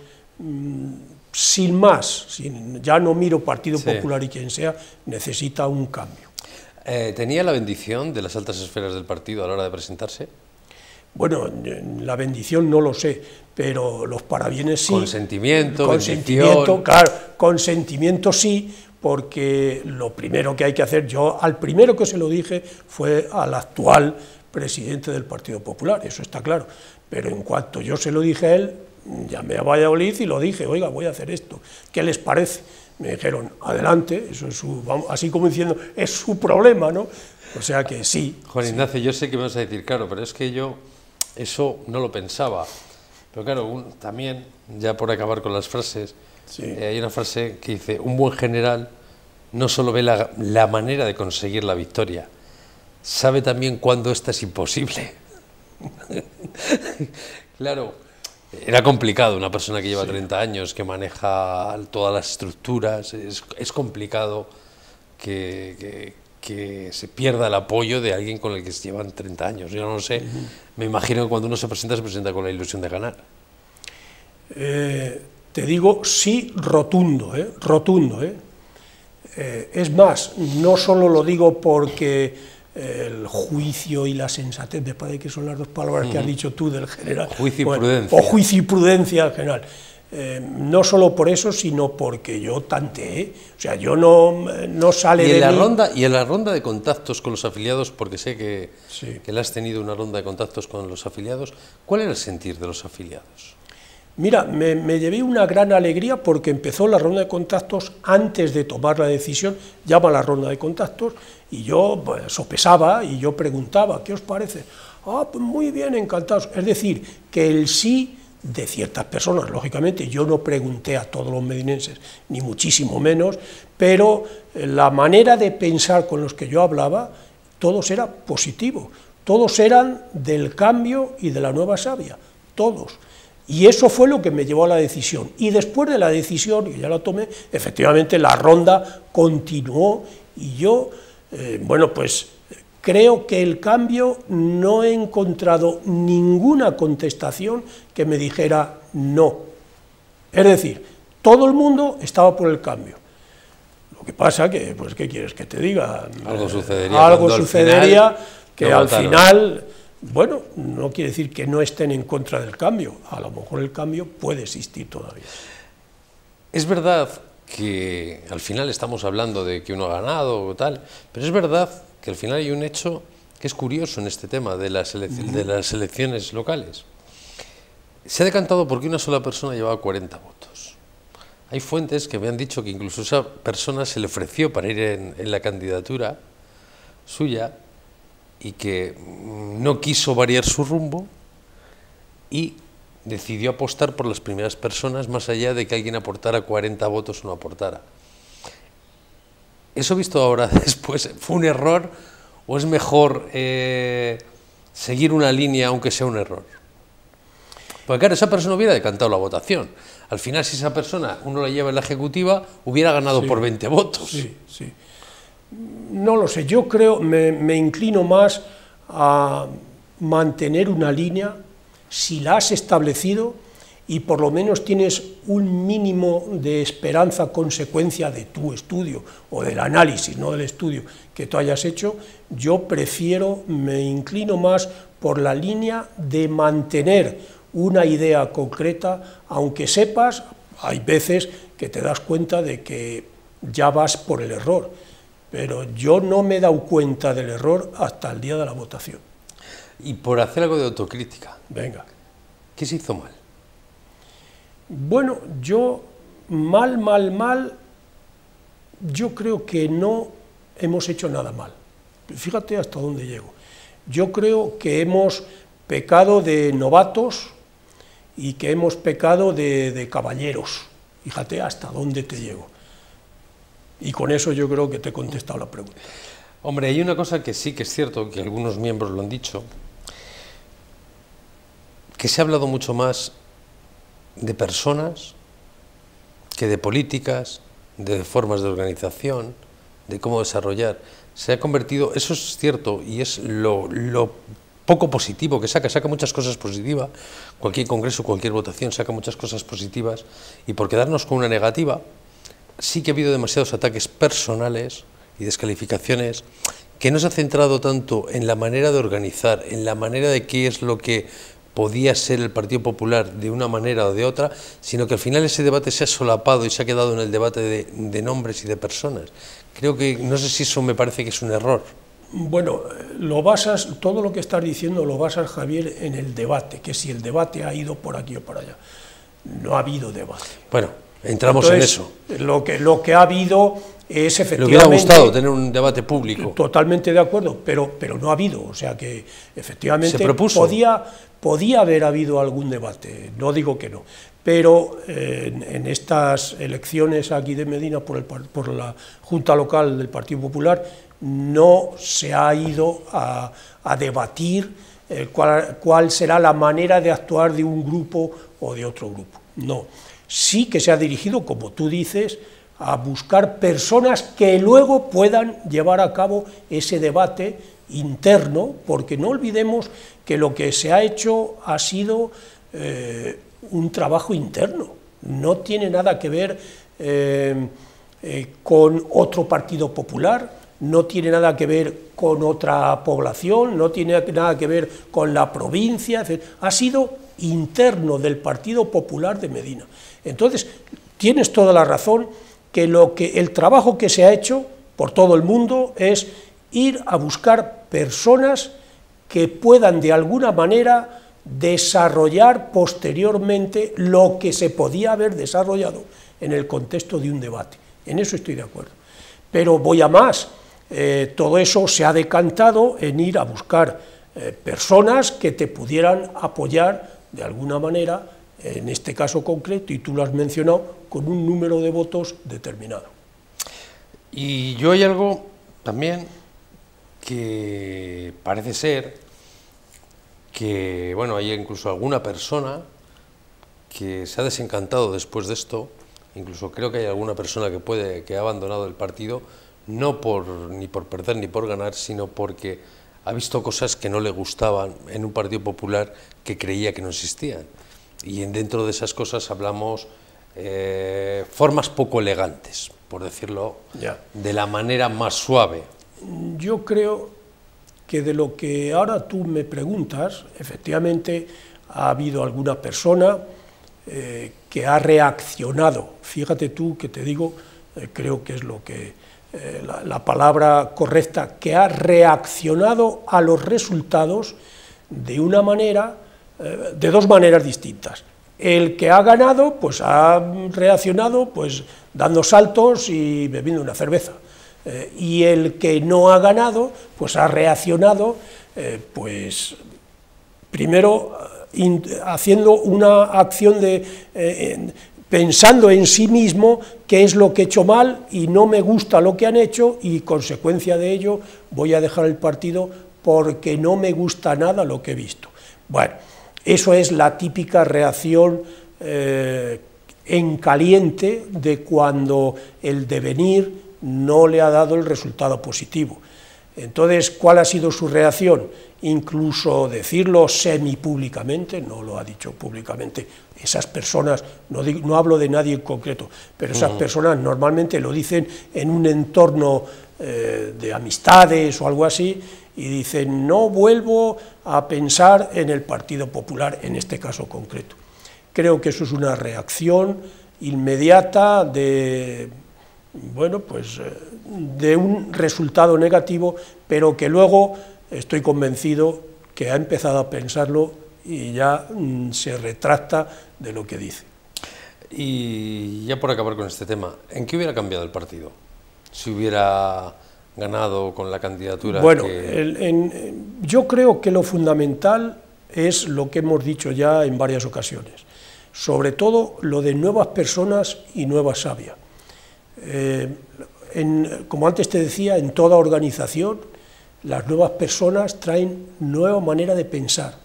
S2: sin más, ya no miro Partido Popular y quien sea, necesita un cambio.
S1: ¿Tenía la bendición de las altas esferas del partido a la hora de presentarse?
S2: Bueno, la bendición no lo sé, pero los parabienes sí.
S1: Consentimiento,
S2: claro, consentimiento sí, porque lo primero que hay que hacer, yo al primero que se lo dije fue al actual presidente del Partido Popular, eso está claro, pero en cuanto yo se lo dije a él, llamé a Valladolid y lo dije, oiga, voy a hacer esto, ¿qué les parece? Me dijeron, adelante, eso es así como diciendo, es su problema, ¿no? O sea que sí.
S1: Juan Ignacio, yo sé que me vas a decir, claro, pero es que yo eso no lo pensaba. Pero claro, también, ya por acabar con las frases, hay una frase que dice, un buen general no solo ve la manera de conseguir la victoria, sabe también cuándo esta es imposible. Claro, era complicado, una persona que lleva 30 años, que maneja todas las estructuras, es complicado que se pierda el apoyo de alguien con el que se llevan 30 años. Yo no lo sé, me imagino que cuando uno se presenta con la ilusión de ganar.
S2: Te digo sí rotundo, rotundo. Es más, no solo lo digo porque el juicio y la sensatez, me parece que son las 2 palabras que has dicho tú del general.
S1: Juicio y prudencia.
S2: O juicio y prudencia al general. No solo por eso, sino porque yo tanteé, o sea, yo no sale de mí.
S1: Y en la ronda de contactos con los afiliados, porque sé que le has tenido una ronda de contactos con los afiliados, ¿cuál era el sentir de los afiliados?
S2: Mira, me llevé una gran alegría porque empezó la ronda de contactos antes de tomar la decisión, llama la ronda de contactos, y yo sopesaba y yo preguntaba, ¿qué os parece? Ah, pues muy bien, encantados. Es decir, que el sí de ciertas personas, lógicamente, yo no pregunté a todos los medinenses, ni muchísimo menos, pero la manera de pensar con los que yo hablaba, todos era positivo, todos eran del cambio y de la nueva savia, todos. Y eso fue lo que me llevó a la decisión. Y después de la decisión, que ya la tomé, efectivamente la ronda continuó y yo, bueno, pues creo que el cambio no he encontrado ninguna contestación que me dijera no. Es decir, todo el mundo estaba por el cambio. Lo que pasa que, pues, ¿qué quieres que te diga?
S1: Algo sucedería.
S2: Algo sucedería que al
S1: votaron.
S2: final, bueno, no quiere decir que no estén en contra del cambio. A lo mejor el cambio puede existir todavía.
S1: Es verdad que al final estamos hablando de que uno ha ganado o tal, pero es verdad que al final hay un hecho que es curioso en este tema de las elecciones locales. Se ha decantado porque una sola persona llevaba 40 votos. Hay fuentes que me han dicho que incluso esa persona se le ofreció para ir en la candidatura suya y que no quiso variar su rumbo y decidió apostar por las primeras personas más allá de que alguien aportara 40 votos o no aportara. Eso visto ahora después, ¿fue un error o es mejor seguir una línea aunque sea un error? Porque claro, esa persona hubiera decantado la votación. Al final, si esa persona uno la lleva en la ejecutiva, hubiera ganado por 20 votos.
S2: Sí, sí. No lo sé, yo creo, me inclino más a mantener una línea, si la has establecido y por lo menos tienes un mínimo de esperanza consecuencia de tu estudio o del análisis, no del estudio que tú hayas hecho, yo prefiero, me inclino más por la línea de mantener una idea concreta, aunque sepas, hay veces que te das cuenta de que ya vas por el error, pero yo no me he dado cuenta del error hasta el día de la votación.
S1: Y por hacer algo de autocrítica.
S2: Venga.
S1: ¿Qué se hizo mal?
S2: Bueno, yo yo creo que no hemos hecho nada mal. Fíjate hasta dónde llego. Yo creo que hemos pecado de novatos y que hemos pecado de caballeros. Fíjate hasta dónde te llego. Y con eso yo creo que te he contestado la pregunta.
S1: Hombre, hay una cosa que sí que es cierto, que algunos miembros lo han dicho, que se ha hablado mucho más de personas que de políticas, de formas de organización, de cómo desarrollar. Se ha convertido, eso es cierto, y es lo poco positivo que saca muchas cosas positivas, cualquier congreso, cualquier votación saca muchas cosas positivas, y por quedarnos con una negativa, sí que ha habido demasiados ataques personales y descalificaciones que no se ha centrado tanto en la manera de organizar, en la manera de qué es lo que podía ser el Partido Popular de una manera o de otra, sino que al final ese debate se ha solapado y se ha quedado en el debate de nombres y de personas. Creo que, no sé si eso me parece que es un error.
S2: Bueno, todo lo que estás diciendo lo basas, Javier, en el debate, que si el debate ha ido por aquí o por allá. No ha habido debate.
S1: Bueno, entramos
S2: entonces,
S1: en eso.
S2: Lo que ha habido es efectivamente...
S1: Le hubiera gustado tener un debate público.
S2: Totalmente de acuerdo, pero no ha habido, o sea que efectivamente
S1: se propuso.
S2: Podía haber habido algún debate, no digo que no, pero en estas elecciones aquí de Medina por la Junta Local del Partido Popular no se ha ido a debatir cuál será la manera de actuar de un grupo o de otro grupo, no. Sí que se ha dirigido, como tú dices, a buscar personas que luego puedan llevar a cabo ese debate interno, porque no olvidemos que lo que se ha hecho ha sido un trabajo interno, no tiene nada que ver con otro partido popular, no tiene nada que ver con otra población, no tiene nada que ver con la provincia, ha sido interno del Partido Popular de Medina. Entonces, tienes toda la razón que el trabajo que se ha hecho por todo el mundo es ir a buscar personas que puedan de alguna manera desarrollar posteriormente lo que se podía haber desarrollado en el contexto de un debate. En eso estoy de acuerdo. Pero voy a más, todo eso se ha decantado en ir a buscar personas que te pudieran apoyar de alguna manera, en este caso concreto, y tú lo has mencionado, con un número de votos determinado.
S1: Y yo hay algo también que parece ser que, bueno, hay incluso alguna persona que se ha desencantado después de esto, incluso creo que hay alguna persona que ha abandonado el partido, no ni por perder ni por ganar, sino porque ha visto cosas que no le gustaban en un Partido Popular que creía que no existían. Y dentro de esas cosas hablamos formas poco elegantes, por decirlo de la manera más suave.
S2: Yo creo que de lo que ahora tú me preguntas, efectivamente ha habido alguna persona que ha reaccionado. Fíjate tú que te digo, creo que es lo que la palabra correcta, que ha reaccionado a los resultados de una manera, de dos maneras distintas. El que ha ganado, pues ha reaccionado pues dando saltos y bebiendo una cerveza. Y el que no ha ganado, pues ha reaccionado, pues primero haciendo una acción de pensando en sí mismo qué es lo que he hecho mal y no me gusta lo que han hecho y consecuencia de ello voy a dejar el partido porque no me gusta nada lo que he visto. Bueno, eso es la típica reacción en caliente de cuando el devenir no le ha dado el resultado positivo. Entonces, ¿cuál ha sido su reacción? Incluso decirlo semipúblicamente, no lo ha dicho públicamente, esas personas, no hablo de nadie en concreto, pero esas personas normalmente lo dicen en un entorno de amistades o algo así, y dicen, no vuelvo a pensar en el Partido Popular, en este caso concreto. Creo que eso es una reacción inmediata de, bueno, pues, de un resultado negativo, pero que luego estoy convencido que ha empezado a pensarlo y ya se retracta de lo que dice.
S1: Y ya por acabar con este tema, ¿en qué hubiera cambiado el partido si hubiera ganado con la candidatura?
S2: Bueno, yo creo que lo fundamental es lo que hemos dicho ya en varias ocasiones, sobre todo lo de nuevas personas y nueva savia. Como antes te decía, en toda organización las nuevas personas traen nueva manera de pensar.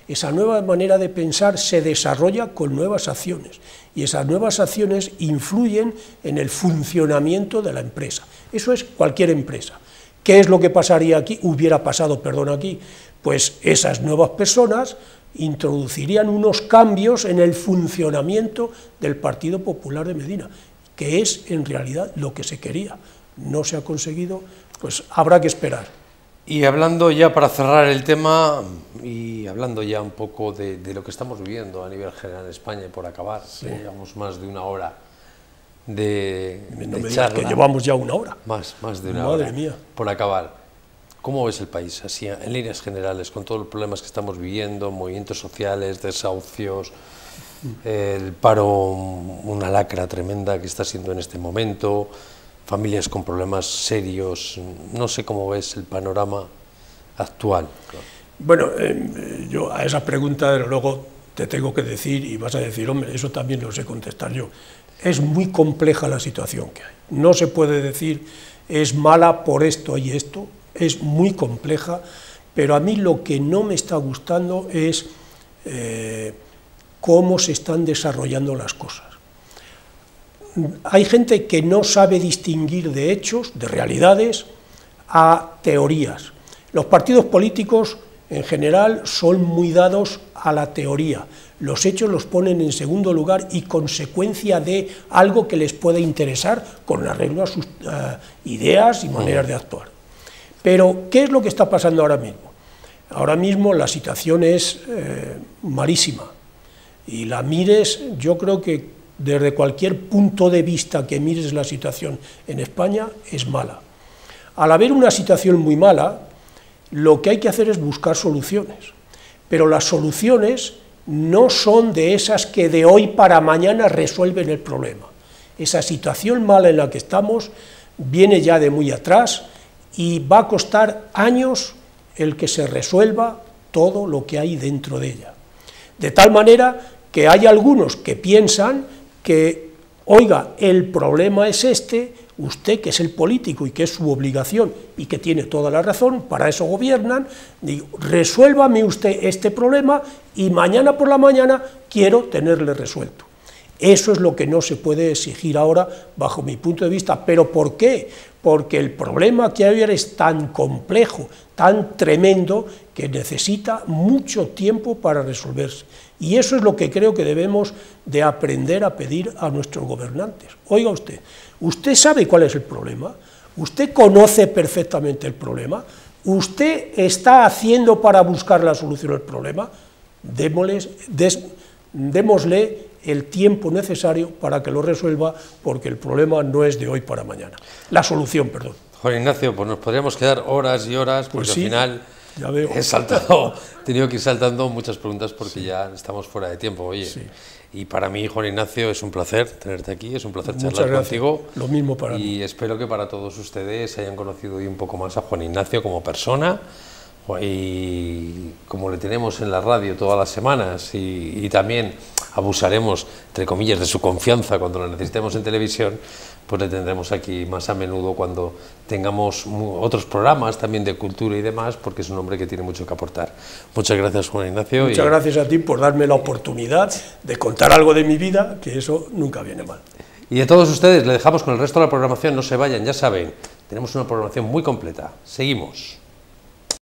S2: Esa nueva manera de pensar se desarrolla con nuevas acciones y esas nuevas acciones influyen en el funcionamiento de la empresa. Eso es cualquier empresa. ¿Qué es lo que pasaría aquí? Hubiera pasado, perdón, aquí. Pues esas nuevas personas introducirían unos cambios en el funcionamiento del Partido Popular de Medina, que es en realidad lo que se quería. No se ha conseguido, pues habrá que esperar.
S1: Y hablando ya, para cerrar el tema, y hablando ya un poco de lo que estamos viviendo a nivel general en España, y por acabar, llevamos más de una hora de charla.
S2: Que llevamos ya una hora.
S1: Más de una hora.
S2: Madre mía.
S1: Por acabar, ¿cómo ves el país, así, en líneas generales, con todos los problemas que estamos viviendo, movimientos sociales, desahucios, el paro, una lacra tremenda que está siendo en este momento, familias con problemas serios? No sé cómo ves el panorama actual.
S2: Bueno, yo a esa pregunta luego te tengo que decir, y vas a decir, hombre, eso también lo sé contestar yo. Es muy compleja la situación que hay. No se puede decir, es mala por esto y esto, es muy compleja, pero a mí lo que no me está gustando es cómo se están desarrollando las cosas. Hay gente que no sabe distinguir de hechos, de realidades, a teorías. Los partidos políticos, en general, son muy dados a la teoría. Los hechos los ponen en segundo lugar y consecuencia de algo que les puede interesar con arreglo a sus ideas y maneras de actuar. Pero, ¿qué es lo que está pasando ahora mismo? Ahora mismo la situación es malísima. Y la mires, yo creo que desde cualquier punto de vista que mires la situación en España, es mala. Al haber una situación muy mala, lo que hay que hacer es buscar soluciones, pero las soluciones no son de esas que de hoy para mañana resuelven el problema. Esa situación mala en la que estamos viene ya de muy atrás y va a costar años el que se resuelva todo lo que hay dentro de ella. De tal manera que hay algunos que piensan que, oiga, el problema es este, usted que es el político y que es su obligación y que tiene toda la razón, para eso gobiernan, digo, resuélvame usted este problema y mañana por la mañana quiero tenerle resuelto. Eso es lo que no se puede exigir ahora, bajo mi punto de vista. ¿Pero por qué? Porque el problema que hay ahora es tan complejo, tan tremendo, que necesita mucho tiempo para resolverse. Y eso es lo que creo que debemos de aprender a pedir a nuestros gobernantes. Oiga usted, ¿usted sabe cuál es el problema? ¿Usted conoce perfectamente el problema? ¿Usted está haciendo para buscar la solución al problema? Démosle el tiempo necesario para que lo resuelva, porque el problema no es de hoy para mañana. La solución, perdón.
S1: Juan Ignacio, pues nos podríamos quedar horas y horas, porque
S2: Pues sí,
S1: al final
S2: ya veo.
S1: he tenido que ir saltando muchas preguntas porque ya estamos fuera de tiempo, oye.
S2: Sí.
S1: Y para mí, Juan Ignacio, es un placer tenerte aquí, es un placer
S2: Muchas
S1: charlar
S2: gracias.
S1: contigo.
S2: Lo mismo para mí.
S1: Y espero que para todos ustedes hayan conocido hoy un poco más a Juan Ignacio como persona, y como le tenemos en la radio todas las semanas, y también abusaremos, entre comillas, de su confianza cuando la necesitemos en televisión, pues le tendremos aquí más a menudo cuando tengamos otros programas también de cultura y demás, porque es un hombre que tiene mucho que aportar. Muchas gracias, Juan Ignacio.
S2: Muchas gracias a ti por darme la oportunidad de contar algo de mi vida, que eso nunca viene mal.
S1: Y a todos ustedes le dejamos con el resto de la programación, no se vayan, ya saben, tenemos una programación muy completa. Seguimos.